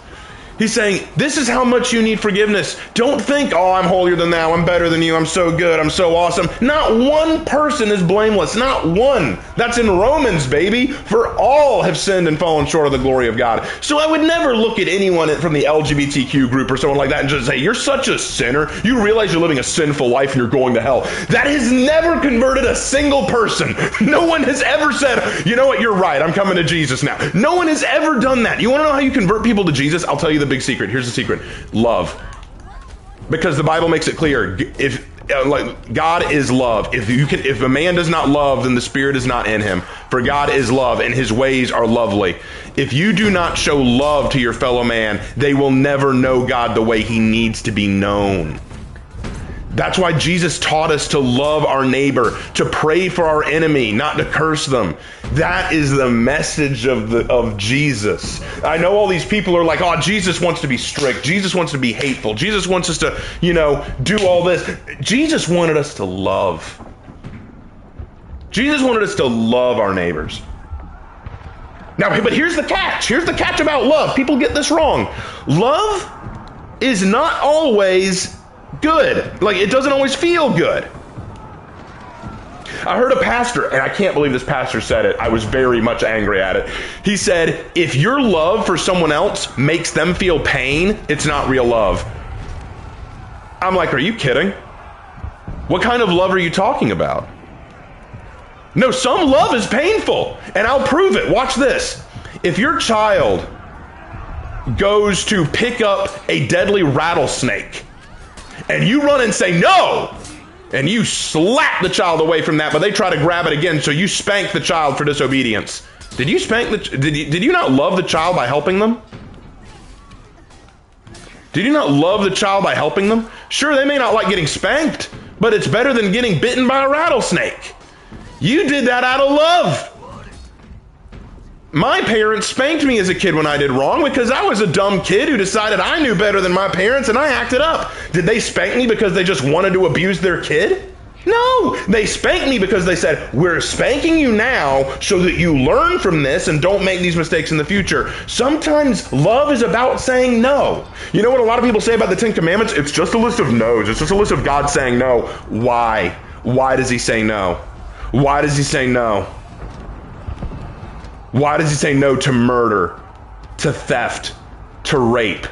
[SPEAKER 1] He's saying, this is how much you need forgiveness. Don't think, oh, I'm holier than thou. I'm better than you. I'm so good. I'm so awesome. Not one person is blameless. Not one. That's in Romans, baby. For all have sinned and fallen short of the glory of God. So I would never look at anyone from the LGBTQ group or someone like that and just say, you're such a sinner. You realize you're living a sinful life and you're going to hell. That has never converted a single person. No one has ever said, you know what, you're right. I'm coming to Jesus now. No one has ever done that. You want to know how you convert people to Jesus? I'll tell you the big secret. Here's the secret. Love. Because the Bible makes it clear, if God is love. If a man does not love, then the Spirit is not in him. For God is love, and his ways are lovely. If you do not show love to your fellow man, they will never know God the way he needs to be known. That's why Jesus taught us to love our neighbor, to pray for our enemy, not to curse them. That is the message of Jesus. I know all these people are like, oh, Jesus wants to be strict. Jesus wants to be hateful. Jesus wants us to, do all this. Jesus wanted us to love. Jesus wanted us to love our neighbors. Now, but here's the catch. Here's the catch about love. People get this wrong. Love is not always good. Like, it doesn't always feel good. I heard a pastor, and I can't believe this pastor said it. I was very much angry at it. He said, if your love for someone else makes them feel pain, it's not real love. I'm like, are you kidding? What kind of love are you talking about? No, some love is painful, and I'll prove it. Watch this. If your child goes to pick up a deadly rattlesnake, and you run and say no, and you slap the child away from that, but they try to grab it again, so you spank the child for disobedience. Did you not love the child by helping them? Did you not love the child by helping them? Sure, they may not like getting spanked, but it's better than getting bitten by a rattlesnake. You did that out of love. My parents spanked me as a kid when I did wrong because I was a dumb kid who decided I knew better than my parents and I acted up. Did they spank me because they just wanted to abuse their kid? No, they spanked me because they said, we're spanking you now so that you learn from this and don't make these mistakes in the future. Sometimes love is about saying no. You know what a lot of people say about the Ten Commandments? It's just a list of no's. It's just a list of God saying no. Why? Why does he say no? Why does he say no? Why does he say no to murder, to theft, to rape,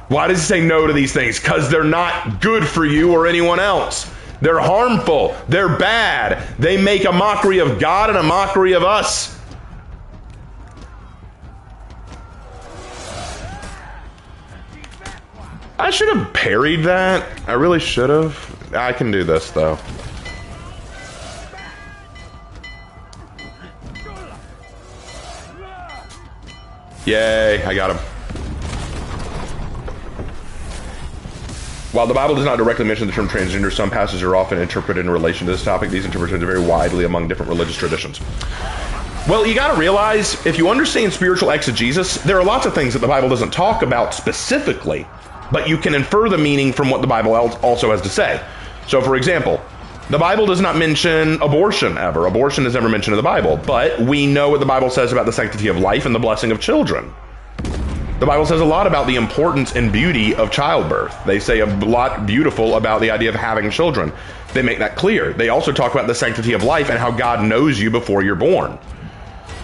[SPEAKER 1] Why does he say no to these things? Because they're not good for you or anyone else. They're harmful. They're bad. They make a mockery of God and a mockery of us. I should have parried that. I really should have. I can do this, though. Yay, I got him. While the Bible does not directly mention the term transgender, some passages are often interpreted in relation to this topic. These interpretations vary widely among different religious traditions. Well, you got to realize, if you understand spiritual exegesis, there are lots of things that the Bible doesn't talk about specifically, but you can infer the meaning from what the Bible also has to say. So, for example, the Bible does not mention abortion ever. Abortion is never mentioned in the Bible, but we know what the Bible says about the sanctity of life and the blessing of children. The Bible says a lot about the importance and beauty of childbirth. They say a lot beautiful about the idea of having children. They make that clear. They also talk about the sanctity of life and how God knows you before you're born.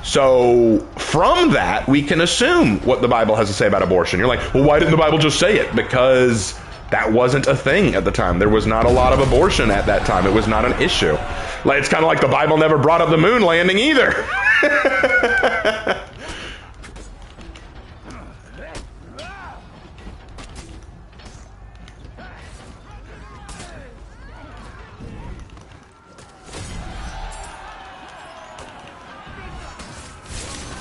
[SPEAKER 1] So from that, we can assume what the Bible has to say about abortion. You're like, well, why didn't the Bible just say it? Because that wasn't a thing at the time. There was not a lot of abortion at that time. It was not an issue. Like, it's kind of like the Bible never brought up the moon landing either.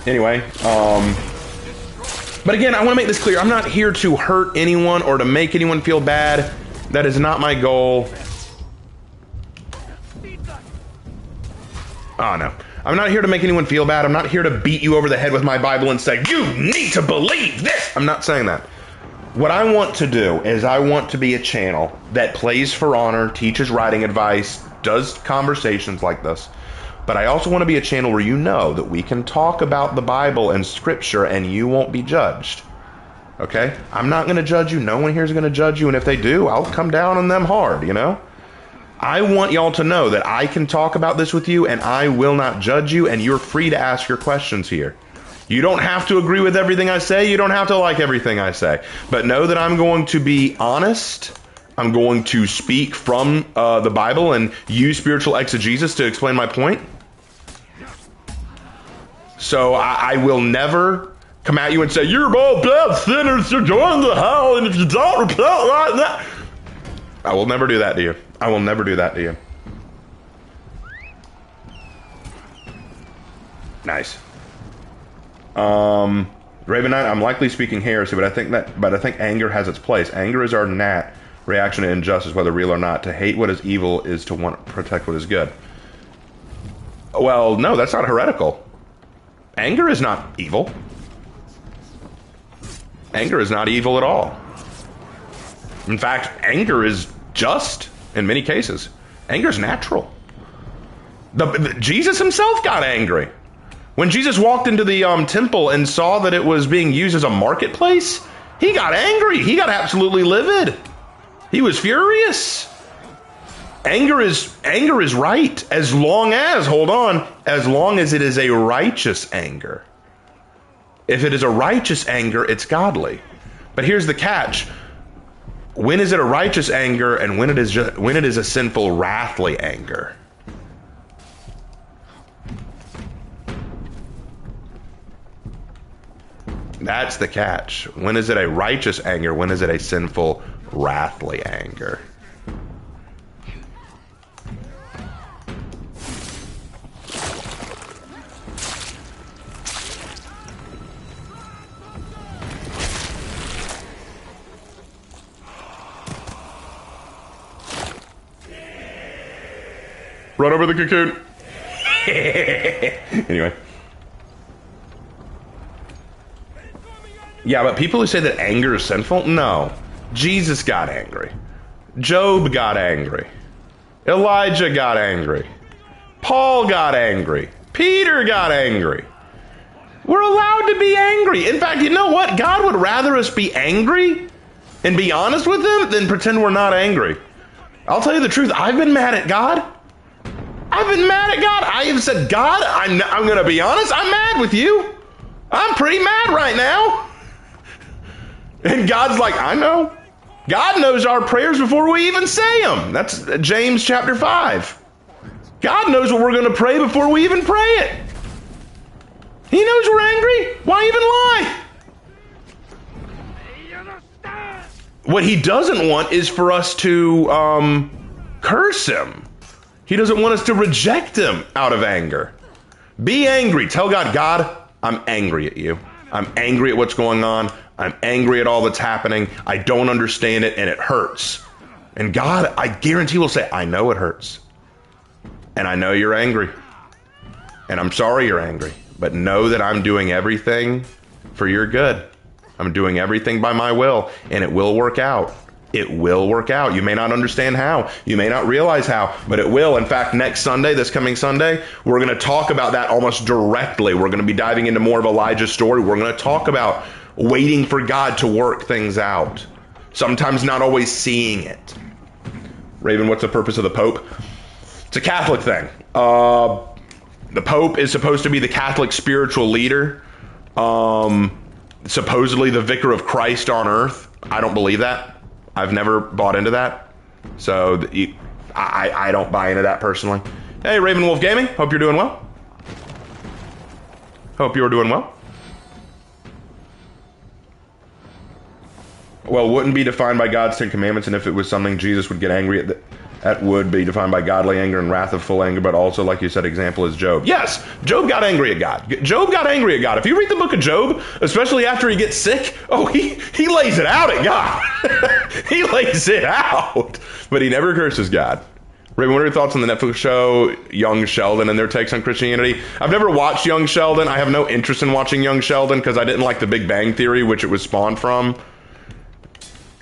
[SPEAKER 1] Anyway, but again, I want to make this clear. I'm not here to hurt anyone or to make anyone feel bad. That is not my goal. Oh, no. I'm not here to make anyone feel bad. I'm not here to beat you over the head with my Bible and say, you need to believe this. I'm not saying that. What I want to do is I want to be a channel that plays for honor, teaches writing advice, does conversations like this. But I also want to be a channel where you know that we can talk about the Bible and Scripture and you won't be judged. Okay? I'm not going to judge you. No one here is going to judge you. And if they do, I'll come down on them hard, you know? I want y'all to know that I can talk about this with you and I will not judge you, and you're free to ask your questions here. You don't have to agree with everything I say. You don't have to like everything I say. But know that I'm going to be honest. I'm going to speak from the Bible and use spiritual exegesis to explain my point. So I will never come at you and say, you're all bad sinners, you're going to hell, and if you don't repent right now. I will never do that to you. I will never do that to you. Nice. Raven Knight, I'm likely speaking heresy, but I think anger has its place. Anger is our nat reaction to injustice, whether real or not. To hate what is evil is to want to protect what is good. Well, no, that's not heretical. Anger is not evil. Anger is not evil at all. In fact, anger is just in many cases. Anger is natural. Jesus himself got angry. When Jesus walked into the temple and saw that it was being used as a marketplace, he got angry. He got absolutely livid. He was furious. Anger is right as long as, hold on, as long as it is a righteous anger. If it is a righteous anger, it's godly. But here's the catch. When is it a righteous anger and when it is a sinful, wrathly anger? That's the catch. When is it a righteous anger? When is it a sinful, wrathly anger? Run over the cocoon. Anyway. Yeah, but people who say that anger is sinful, no. Jesus got angry. Job got angry. Elijah got angry. Paul got angry. Peter got angry. We're allowed to be angry. In fact, you know what? God would rather us be angry and be honest with him than pretend we're not angry. I'll tell you the truth. I've been mad at God. I've been mad at God. I have said, God, I'm going to be honest. I'm mad with you. I'm pretty mad right now. And God's like, I know. God knows our prayers before we even say them. That's James chapter 5. God knows what we're going to pray before we even pray it. He knows we're angry. Why even lie? What he doesn't want is for us to curse him. He doesn't want us to reject him out of anger. Be angry. Tell God, God, I'm angry at you. I'm angry at what's going on. I'm angry at all that's happening. I don't understand it, and it hurts. And God, I guarantee will say, I know it hurts. And I know you're angry. And I'm sorry you're angry. But know that I'm doing everything for your good. I'm doing everything by my will, and it will work out. It will work out. You may not understand how. You may not realize how, but it will. In fact, next Sunday, this coming Sunday, we're going to talk about that almost directly. We're going to be diving into more of Elijah's story. We're going to talk about waiting for God to work things out. Sometimes not always seeing it. Raven, what's the purpose of the Pope? It's a Catholic thing. The Pope is supposed to be the Catholic spiritual leader. Supposedly the vicar of Christ on earth. I don't believe that. I've never bought into that. So I don't buy into that personally. Hey, Raven Wolf Gaming. Hope you're doing well. Hope you're doing well. Well, wouldn't be defined by God's Ten Commandments, and if it was something Jesus would get angry at, that would be defined by godly anger and wrath of full anger, but also, like you said, example is Job. Yes, Job got angry at God. Job got angry at God. If you read the book of Job, especially after he gets sick, he lays it out at God. He lays it out. But he never curses God. Raven, what are your thoughts on the Netflix show Young Sheldon and their takes on Christianity? I've never watched Young Sheldon. I have no interest in watching Young Sheldon because I didn't like the Big Bang Theory, which it was spawned from.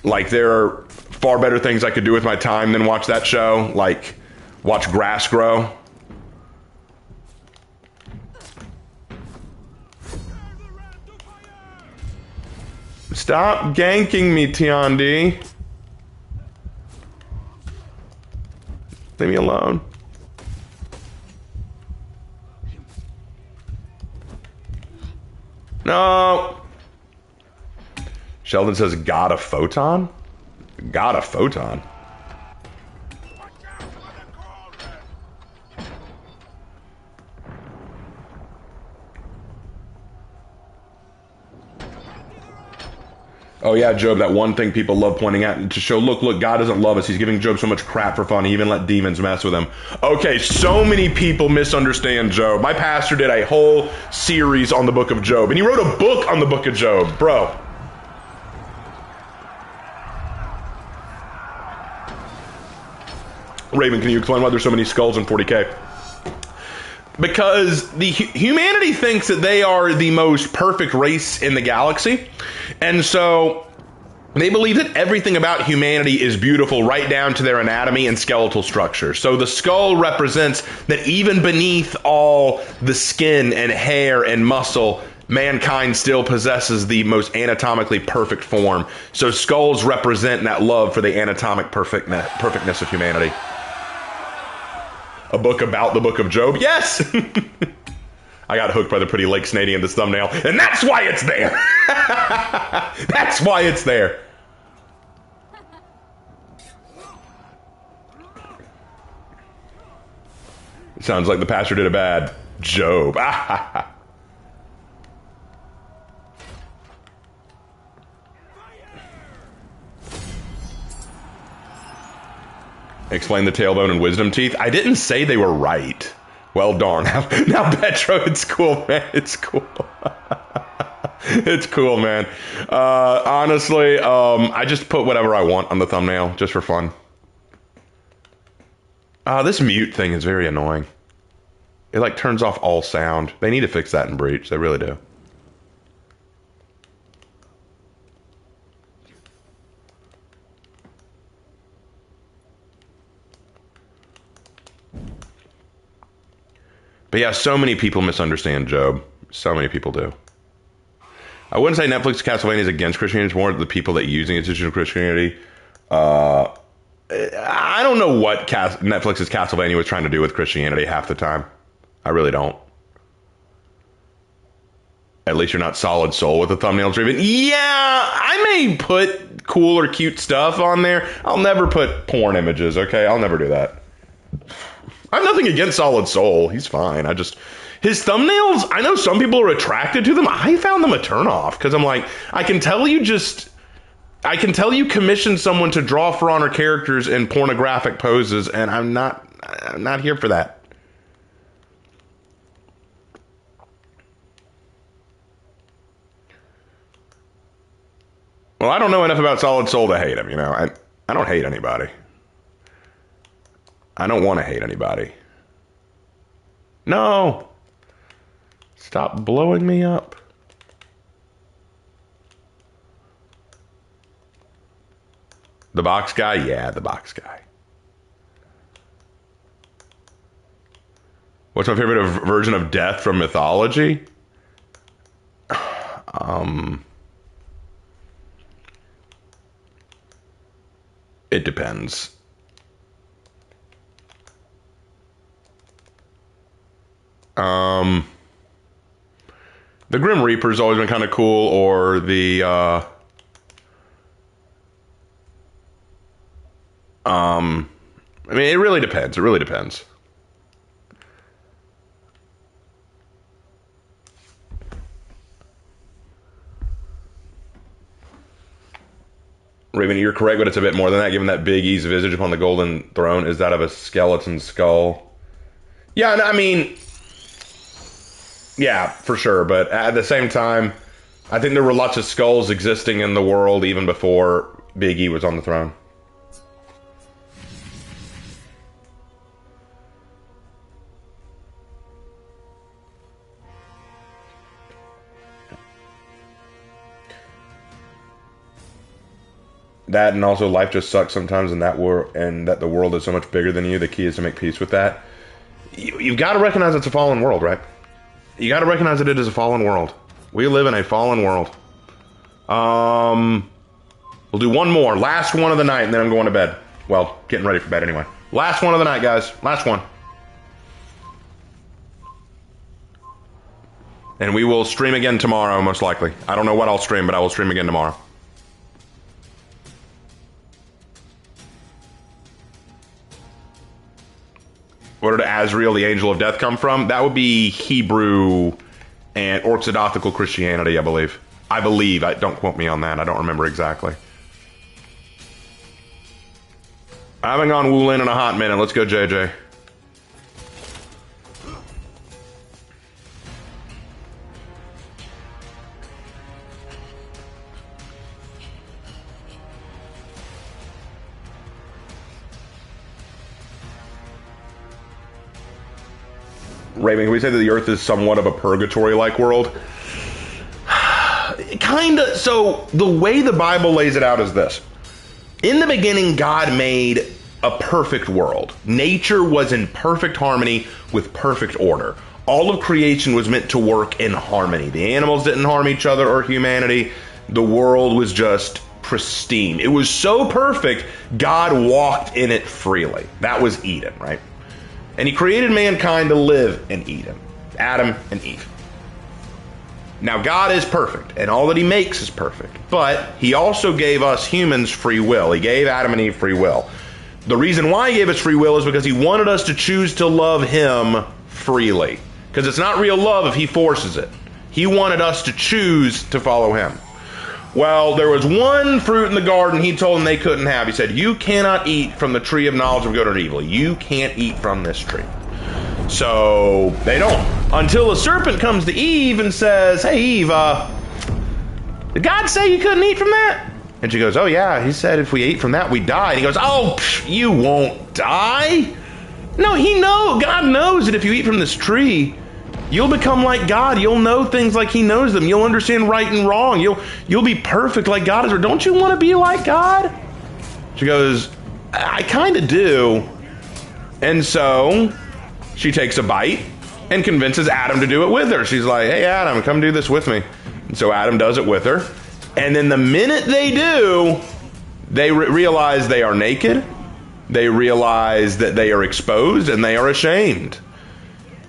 [SPEAKER 1] Like, there are far better things I could do with my time than watch that show, like watch grass grow. Stop ganking me, Tiandi. Leave me alone. No. Sheldon says, got a photon? Got a photon? Oh yeah, Job, that one thing people love pointing out to show, look, God doesn't love us. He's giving Job so much crap for fun. He even let demons mess with him. Okay, so many people misunderstand Job. My pastor did a whole series on the book of Job, and he wrote a book on the book of Job. Bro. Raven, can you explain why there's so many skulls in 40K? Because the humanity thinks that they are the most perfect race in the galaxy. And so they believe that everything about humanity is beautiful, right down to their anatomy and skeletal structure. So the skull represents that even beneath all the skin and hair and muscle, mankind still possesses the most anatomically perfect form. So skulls represent that love for the anatomic perfectness of humanity. A book about the book of Job? Yes! I got hooked by the pretty Lake Snady in this thumbnail, and that's why it's there! That's why it's there! Sounds like the pastor did a bad Job. Explain the tailbone and wisdom teeth. I didn't say they were right. Well, darn. Now, Petro, it's cool, man. It's cool. It's cool, man. Honestly, I just put whatever I want on the thumbnail, just for fun. This mute thing is very annoying. It, like, turns off all sound. They need to fix that in Breach. They really do. But yeah, so many people misunderstand Job. So many people do. I wouldn't say Netflix Castlevania is against Christianity. It's more the people that using institutional Christianity. I don't know what Netflix's Castlevania was trying to do with Christianity half the time. I really don't. At least you're not Solid Soul with the thumbnails driven. Yeah, I may put cool or cute stuff on there. I'll never put porn images, okay? I'll never do that. I have nothing against Solid Soul. He's fine. His thumbnails, I know some people are attracted to them. I found them a turnoff because I'm like, I can tell you commissioned someone to draw For Honor characters in pornographic poses, and I'm not here for that. Well, I don't know enough about Solid Soul to hate him, you know. I don't hate anybody. I don't want to hate anybody. No. Stop blowing me up. The box guy? Yeah, the box guy. What's my favorite version of death from mythology? It depends. The Grim Reaper's always been kind of cool, or the I mean, it really depends. It really depends. Raven, you're correct, but it's a bit more than that, given that Big E's visage upon the golden throne is that of a skeleton skull. Yeah, I mean, yeah, for sure, but at the same time, I think there were lots of skulls existing in the world even before Big E was on the throne. That, and also life just sucks sometimes, and that the world is so much bigger than you. The key is to make peace with that. You've got to recognize it's a fallen world, right? You got to recognize that it is a fallen world. We live in a fallen world. We'll do one more, last one of the night, and then I'm going to bed. Well, getting ready for bed anyway. Last one of the night, guys. Last one. And we will stream again tomorrow, most likely. I don't know what I'll stream, but I will stream again tomorrow. Where did Azrael, the angel of death, come from? That would be Hebrew and Orthodoxical Christianity, I believe. Don't quote me on that. I don't remember exactly. I haven't gone Wulin in a hot minute. Let's go, JJ. Raven, can we say that the Earth is somewhat of a purgatory-like world? Kinda. So, the way the Bible lays it out is this. In the beginning, God made a perfect world. Nature was in perfect harmony with perfect order. All of creation was meant to work in harmony. The animals didn't harm each other or humanity. The world was just pristine. It was so perfect, God walked in it freely. That was Eden, right? And he created mankind to live in Eden. Adam and Eve. Now, God is perfect, and all that he makes is perfect. But he also gave us humans free will. He gave Adam and Eve free will. The reason why he gave us free will is because he wanted us to choose to love him freely. Because it's not real love if he forces it. He wanted us to choose to follow him. Well, there was one fruit in the garden he told them they couldn't have. He said, you cannot eat from the tree of knowledge of good and evil. You can't eat from this tree. So they don't. Until the serpent comes to Eve and says, hey, Eve, did God say you couldn't eat from that? And she goes, oh, yeah. He said if we ate from that, we'd die. And he goes, oh, you won't die. No, God knows that if you eat from this tree, you'll become like God. You'll know things like he knows them. You'll understand right and wrong. You'll be perfect like God is. Or don't you want to be like God? She goes, I kind of do. And so she takes a bite and convinces Adam to do it with her. She's like, hey, Adam, come do this with me. And so Adam does it with her. And then the minute they do, they realize they are naked. They realize that they are exposed and they are ashamed.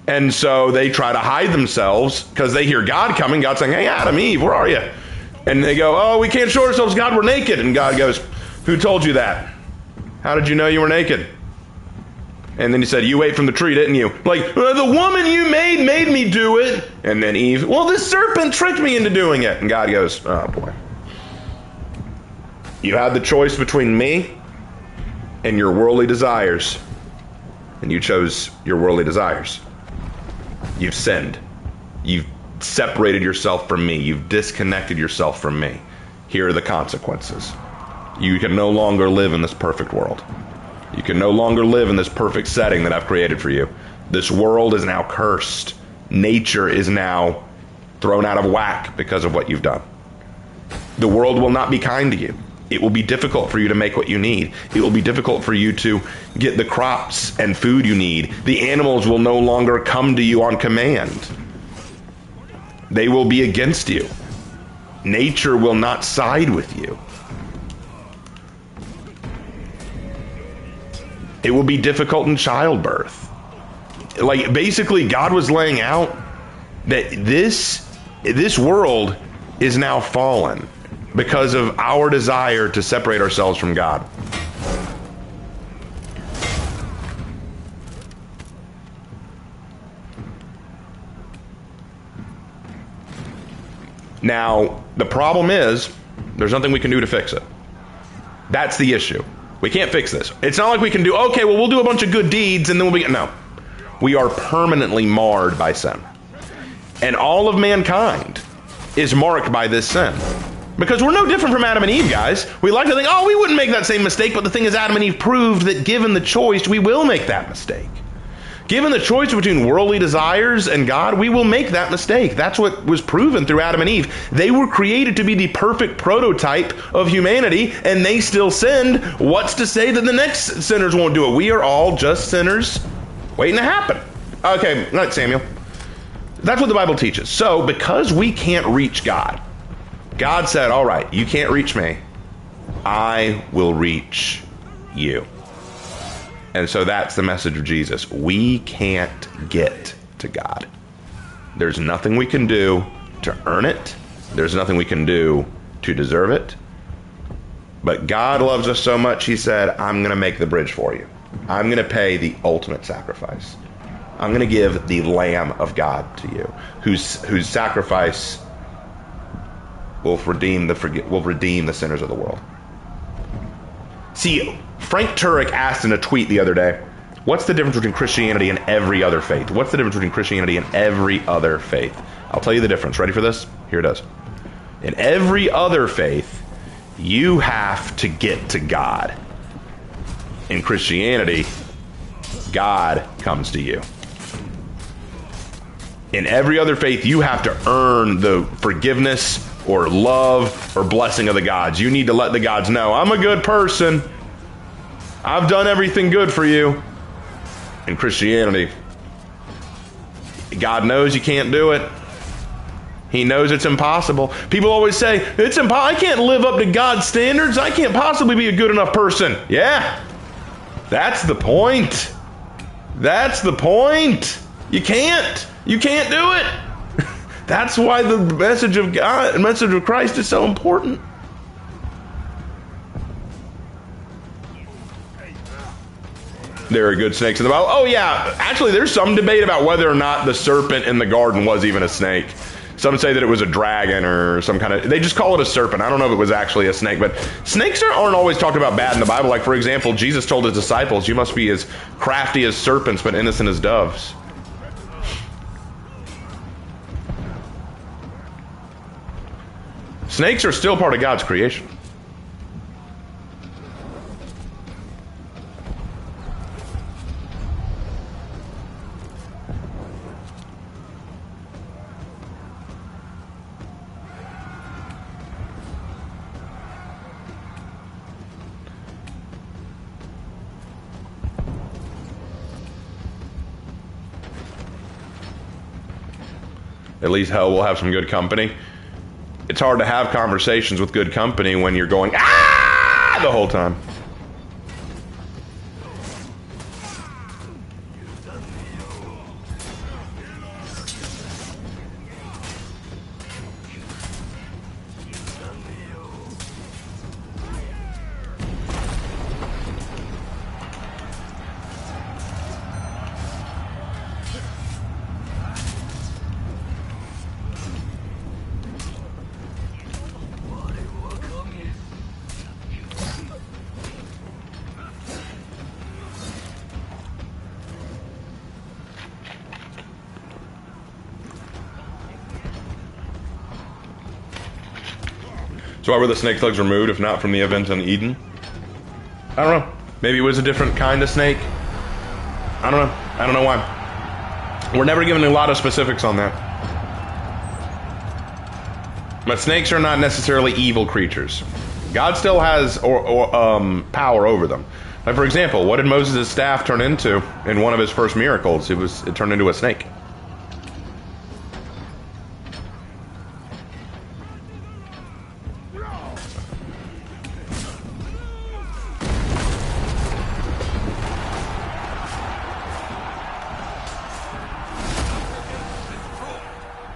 [SPEAKER 1] And so they try to hide themselves because they hear God coming. God's saying, hey, Adam, Eve, where are you? And they go, oh, we can't show ourselves, God, we're naked. And God goes, who told you that? How did you know you were naked? And then he said, you ate from the tree, didn't you? Like, the woman you made me do it. And then Eve, well, this serpent tricked me into doing it. And God goes, oh, boy. You had the choice between me and your worldly desires. And you chose your worldly desires. You've sinned. You've separated yourself from me. You've disconnected yourself from me. Here are the consequences. You can no longer live in this perfect world. You can no longer live in this perfect setting that I've created for you. This world is now cursed. Nature is now thrown out of whack because of what you've done. The world will not be kind to you. It will be difficult for you to make what you need. It will be difficult for you to get the crops and food you need. The animals will no longer come to you on command. They will be against you. Nature will not side with you. It will be difficult in childbirth. Like, basically, God was laying out that this world is now fallen because of our desire to separate ourselves from God. Now, the problem is, there's nothing we can do to fix it. That's the issue. We can't fix this. It's not like we can do, okay, well, we'll do a bunch of good deeds and then we'll be, no. We are permanently marred by sin. And all of mankind is marked by this sin. Because we're no different from Adam and Eve, guys. We like to think, oh, we wouldn't make that same mistake, but the thing is, Adam and Eve proved that given the choice, we will make that mistake. Given the choice between worldly desires and God, we will make that mistake. That's what was proven through Adam and Eve. They were created to be the perfect prototype of humanity, and they still sinned. What's to say that the next sinners won't do it? We are all just sinners waiting to happen. Okay, not Samuel. That's what the Bible teaches. So, because we can't reach God, God said, all right, you can't reach me. I will reach you. And so that's the message of Jesus. We can't get to God. There's nothing we can do to earn it. There's nothing we can do to deserve it. But God loves us so much, he said, I'm going to make the bridge for you. I'm going to pay the ultimate sacrifice. I'm going to give the Lamb of God to you, whose sacrifice will redeem the sinners of the world. See, Frank Turek asked in a tweet the other day, what's the difference between Christianity and every other faith? What's the difference between Christianity and every other faith? I'll tell you the difference. Ready for this? Here it is. In every other faith, you have to get to God. In Christianity, God comes to you. In every other faith, you have to earn the forgiveness or love or blessing of the gods. You need to let the gods know, I'm a good person. I've done everything good for you. In Christianity, God knows you can't do it. He knows it's impossible. People always say, it's impossible. I can't live up to God's standards. I can't possibly be a good enough person. Yeah, that's the point. That's the point. You can't. You can't do it. That's why the message of God, the message of Christ is so important. There are good snakes in the Bible. Oh yeah, actually there's some debate about whether or not the serpent in the garden was even a snake. Some say that it was a dragon or some kind of, they just call it a serpent. I don't know if it was actually a snake, but snakes aren't always talked about bad in the Bible. Like, for example, Jesus told his disciples, you must be as crafty as serpents, but innocent as doves. Snakes are still part of God's creation. At least hell will have some good company. It's hard to have conversations with good company when you're going, ah, the whole time. So why were the snake's legs removed if not from the event in Eden? I don't know. Maybe it was a different kind of snake. I don't know. I don't know why. We're never given a lot of specifics on that. But snakes are not necessarily evil creatures. God still has power over them. Like, for example, what did Moses' staff turn into in one of his first miracles? It turned into a snake.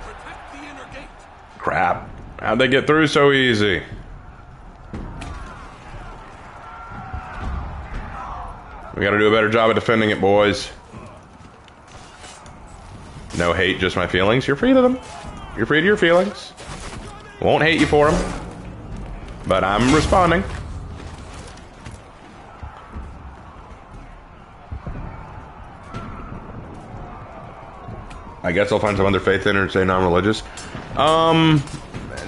[SPEAKER 2] Protect the inner gate.
[SPEAKER 1] Crap. How'd they get through so easy? We gotta do a better job of defending it, boys. No hate, just my feelings. You're free to them. You're free to your feelings. Won't hate you for them. But I'm responding. I guess I'll find some other faith in it and say non-religious.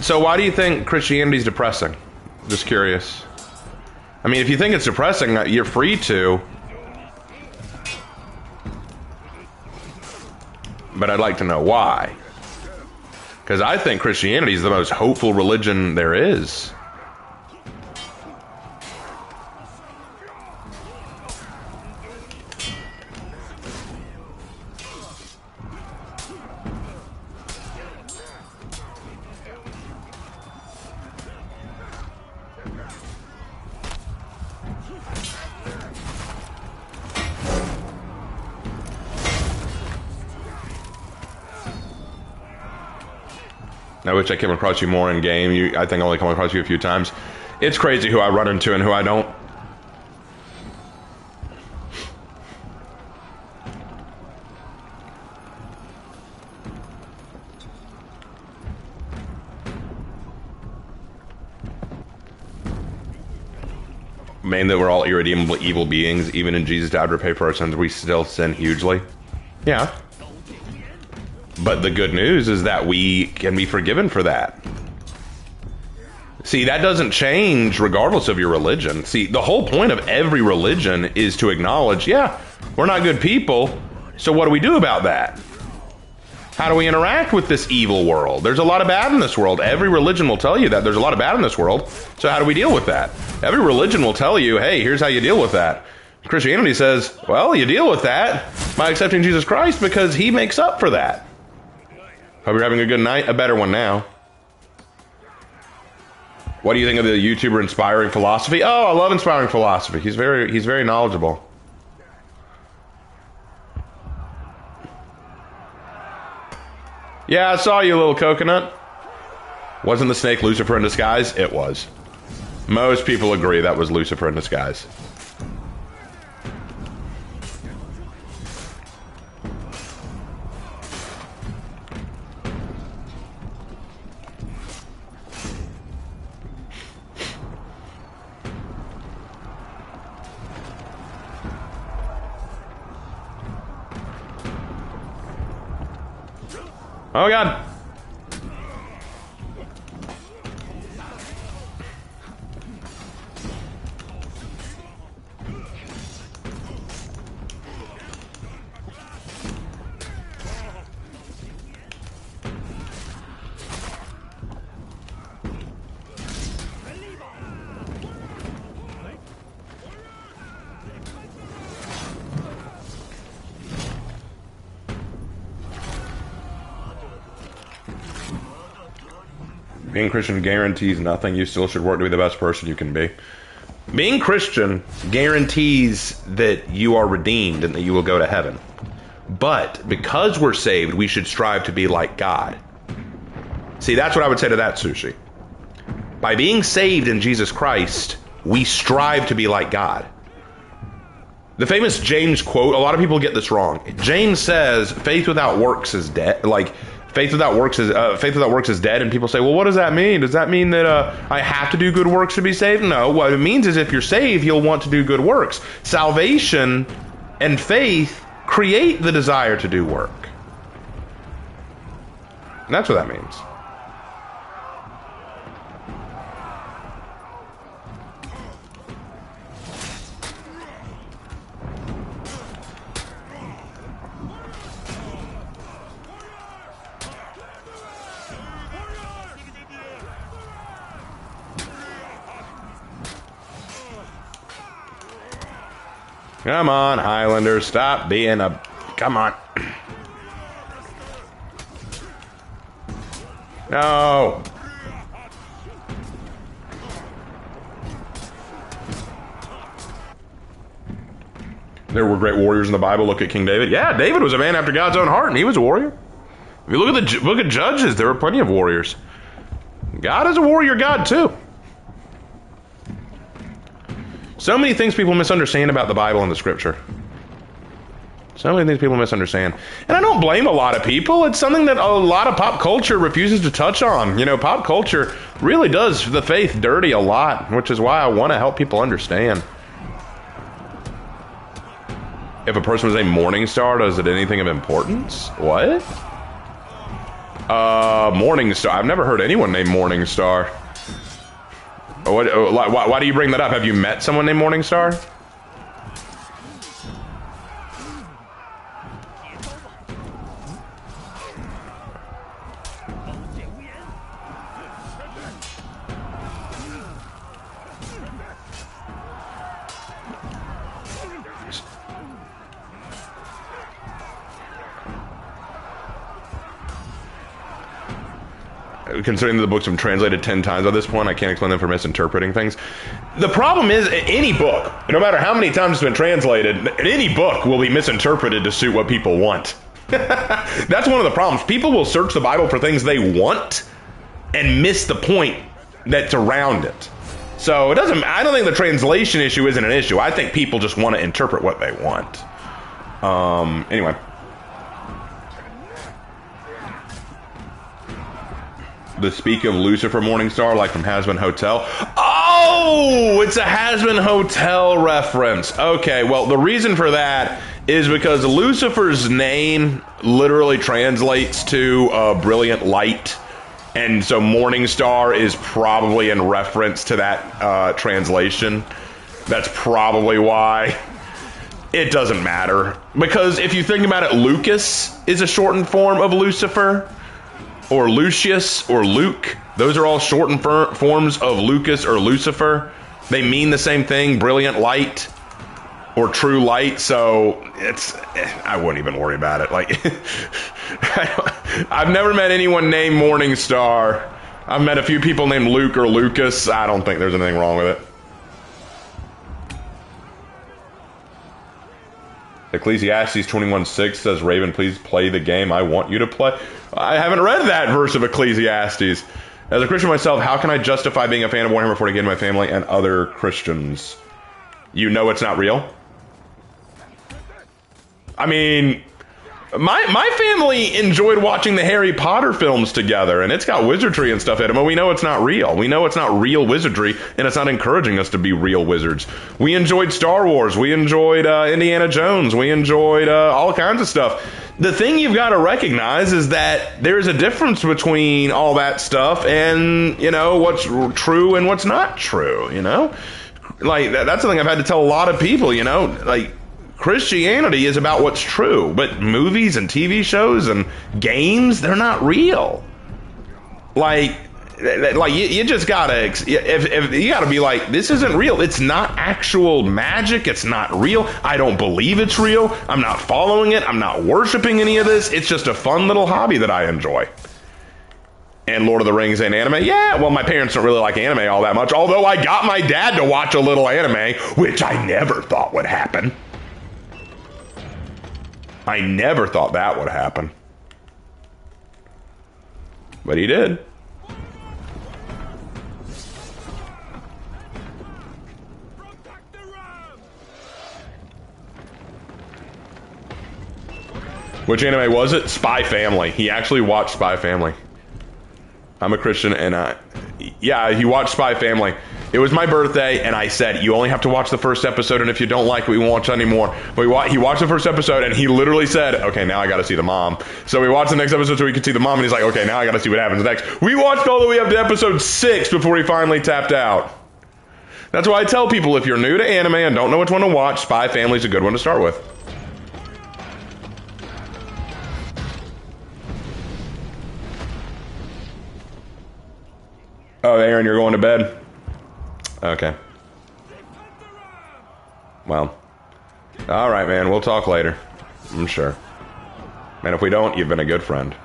[SPEAKER 1] So why do you think Christianity's depressing? Just curious. I mean, if you think it's depressing, you're free to. But I'd like to know why. Because I think Christianity is the most hopeful religion there is. I wish I came across you more in game. I think I only come across you a few times. It's crazy who I run into and who I don't. Mainly that we're all irredeemable evil beings. Even in Jesus died to repay for our sins, we still sin hugely. Yeah. But the good news is that we can be forgiven for that. See, that doesn't change regardless of your religion. See, the whole point of every religion is to acknowledge, yeah, we're not good people, so what do we do about that? How do we interact with this evil world? There's a lot of bad in this world. Every religion will tell you that there's a lot of bad in this world, so how do we deal with that? Every religion will tell you, hey, here's how you deal with that. Christianity says, well, you deal with that by accepting Jesus Christ because he makes up for that. Hope you're having a good night. A better one now. What do you think of the YouTuber Inspiring Philosophy? Oh, I love Inspiring Philosophy. He's very knowledgeable. Yeah, I saw you, little coconut. Wasn't the snake Lucifer in disguise? It was. Most people agree that was Lucifer in disguise. Oh, God. Being Christian guarantees nothing. You still should work to be the best person you can be. Being Christian guarantees that you are redeemed and that you will go to heaven. But because we're saved, we should strive to be like God. See, that's what I would say to that, Sushi. By being saved in Jesus Christ, we strive to be like God. The famous James quote, a lot of people get this wrong. James says, faith without works is dead. Like, faith without works is dead. And people say, well, what does that mean? Does that mean that I have to do good works to be saved? No, what it means is if you're saved, you'll want to do good works. Salvation and faith create the desire to do work. And that's what that means. Come on, Highlander, stop being a... Come on. No. There were great warriors in the Bible. Look at King David. Yeah, David was a man after God's own heart, and he was a warrior. If you look at the book of Judges, there were plenty of warriors. God is a warrior God, too. So many things people misunderstand about the Bible and the Scripture. So many things people misunderstand. And I don't blame a lot of people. It's something that a lot of pop culture refuses to touch on. You know, pop culture really does the faith dirty a lot, which is why I want to help people understand. If a person was named Morning Star, does it anything of importance? What? Morning Star. I've never heard anyone named Morning Star. Why do you bring that up? Have you met someone named Morning Star? Considering that the books have been translated 10 times at this point, I can't explain them for misinterpreting things. The problem is, any book, no matter how many times it's been translated, any book will be misinterpreted to suit what people want. That's one of the problems. People will search the Bible for things they want and miss the point that's around it. So I don't think the translation issue isn't an issue. I think people just want to interpret what they want. Anyway. The speak of Lucifer Morningstar, like from Has Been Hotel. Oh, it's a Has Been Hotel reference. Okay, well, the reason for that is because Lucifer's name literally translates to brilliant light. And so Morningstar is probably in reference to that translation. That's probably why. It doesn't matter. Because if you think about it, Lucas is a shortened form of Lucifer. Or Lucius, or Luke. Those are all shortened forms of Lucas or Lucifer. They mean the same thing, brilliant light, or true light, so I wouldn't even worry about it. Like, I've never met anyone named Morningstar. I've met a few people named Luke or Lucas. I don't think there's anything wrong with it. Ecclesiastes 21:6 says, Raven, please play the game I want you to play. I haven't read that verse of Ecclesiastes. As a Christian myself, how can I justify being a fan of Warhammer 40K to my family and other Christians? You know it's not real? I mean, my family enjoyed watching the Harry Potter films together, and it's got wizardry and stuff in it, but we know it's not real. We know it's not real wizardry, and it's not encouraging us to be real wizards. We enjoyed Star Wars. We enjoyed Indiana Jones. We enjoyed all kinds of stuff. The thing you've got to recognize is that there's a difference between all that stuff and, you know, what's true and what's not true, you know? Like, that's the thing I've had to tell a lot of people, you know? Like, Christianity is about what's true, but movies and TV shows and games, they're not real. Like you just gotta, if you gotta be like, this isn't real. It's not actual magic. It's not real. I don't believe it's real. I'm not following it. I'm not worshiping any of this. It's just a fun little hobby that I enjoy. And Lord of the Rings and anime? Yeah, well, my parents don't really like anime all that much, although I got my dad to watch a little anime, which I never thought would happen. I never thought that would happen. But he did. Which anime was it? Spy Family. He actually watched Spy Family. I'm a Christian, and yeah, he watched Spy Family. It was my birthday, and I said, you only have to watch the first episode, and if you don't like it, we won't watch it anymore. But he watched the first episode, and he literally said, okay, now I gotta see the mom. So we watched the next episode so we could see the mom, and he's like, okay, now I gotta see what happens next. We watched all the way up to episode 6 before he finally tapped out. That's why I tell people, if you're new to anime and don't know which one to watch, Spy Family's a good one to start with. Oh, Aaron, you're going to bed? Okay. Well, All right, man. We'll talk later. I'm sure. And if we don't, you've been a good friend.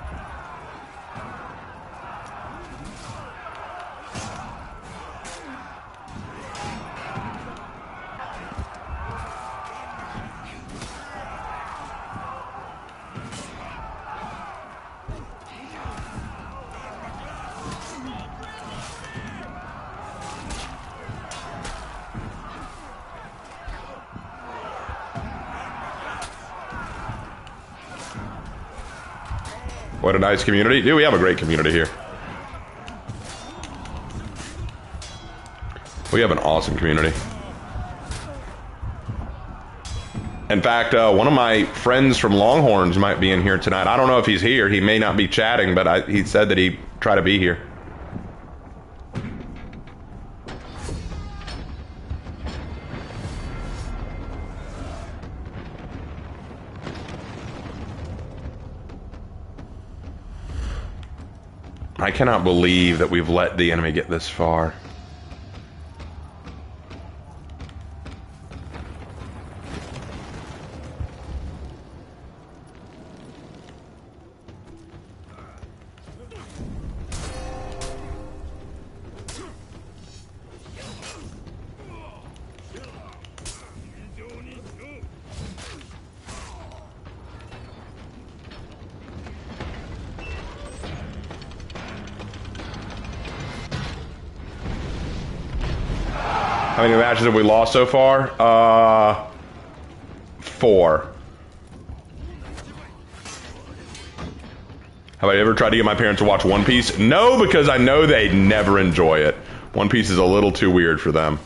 [SPEAKER 1] What a nice community. Dude, we have a great community here. We have an awesome community. In fact, one of my friends from Longhorns might be in here tonight. I don't know if he's here. He may not be chatting, but he said that he'd try to be here. I cannot believe that we've let the enemy get this far. How many matches have we lost so far? 4. Have I ever tried to get my parents to watch One Piece? No, because I know they'd never enjoy it. One Piece is a little too weird for them.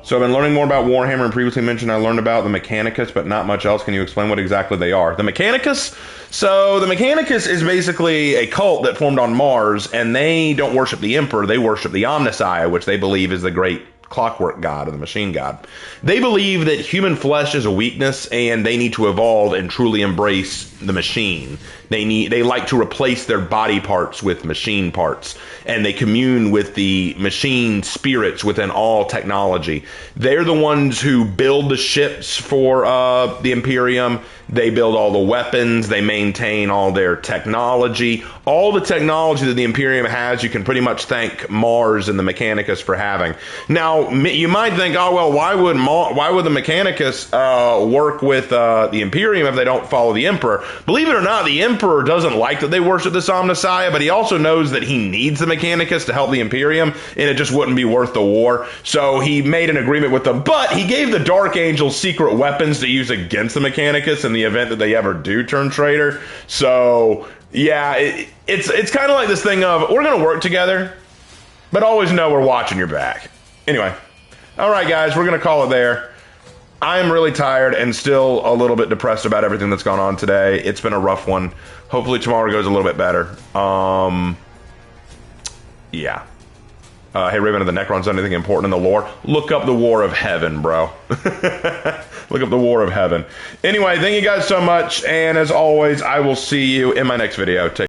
[SPEAKER 1] So I've been learning more about Warhammer, and previously mentioned I learned about the Mechanicus, but not much else. Can you explain what exactly they are? The Mechanicus? So the Mechanicus is basically a cult that formed on Mars, and they don't worship the Emperor. They worship the Omnissiah, which they believe is the great clockwork god or the machine god. They believe that human flesh is a weakness, and they need to evolve and truly embrace the machine. They like to replace their body parts with machine parts, and they commune with the machine spirits within all technology. They're the ones who build the ships for the Imperium. They build all the weapons. They maintain all their technology. All the technology that the Imperium has, you can pretty much thank Mars and the Mechanicus for having. Now, you might think, oh, well, why would the Mechanicus work with the Imperium if they don't follow the Emperor? Believe it or not, the Emperor doesn't like that they worship this Omnissiah, but he also knows that he needs the Mechanicus to help the Imperium, and it just wouldn't be worth the war. So he made an agreement with them, but he gave the Dark Angels secret weapons to use against the Mechanicus in the event that they ever do turn traitor. So, yeah, it's kind of like this thing of, we're going to work together, but always know we're watching your back. Anyway, all right, guys, we're going to call it there. I'm really tired and still a little bit depressed about everything that's gone on today. It's been a rough one. Hopefully tomorrow goes a little bit better. Yeah. Hey, Raven, have the Necrons done anything important in the lore? Look up the War of Heaven, bro. Look up the War of Heaven. Anyway, thank you guys so much. And as always, I will see you in my next video. Take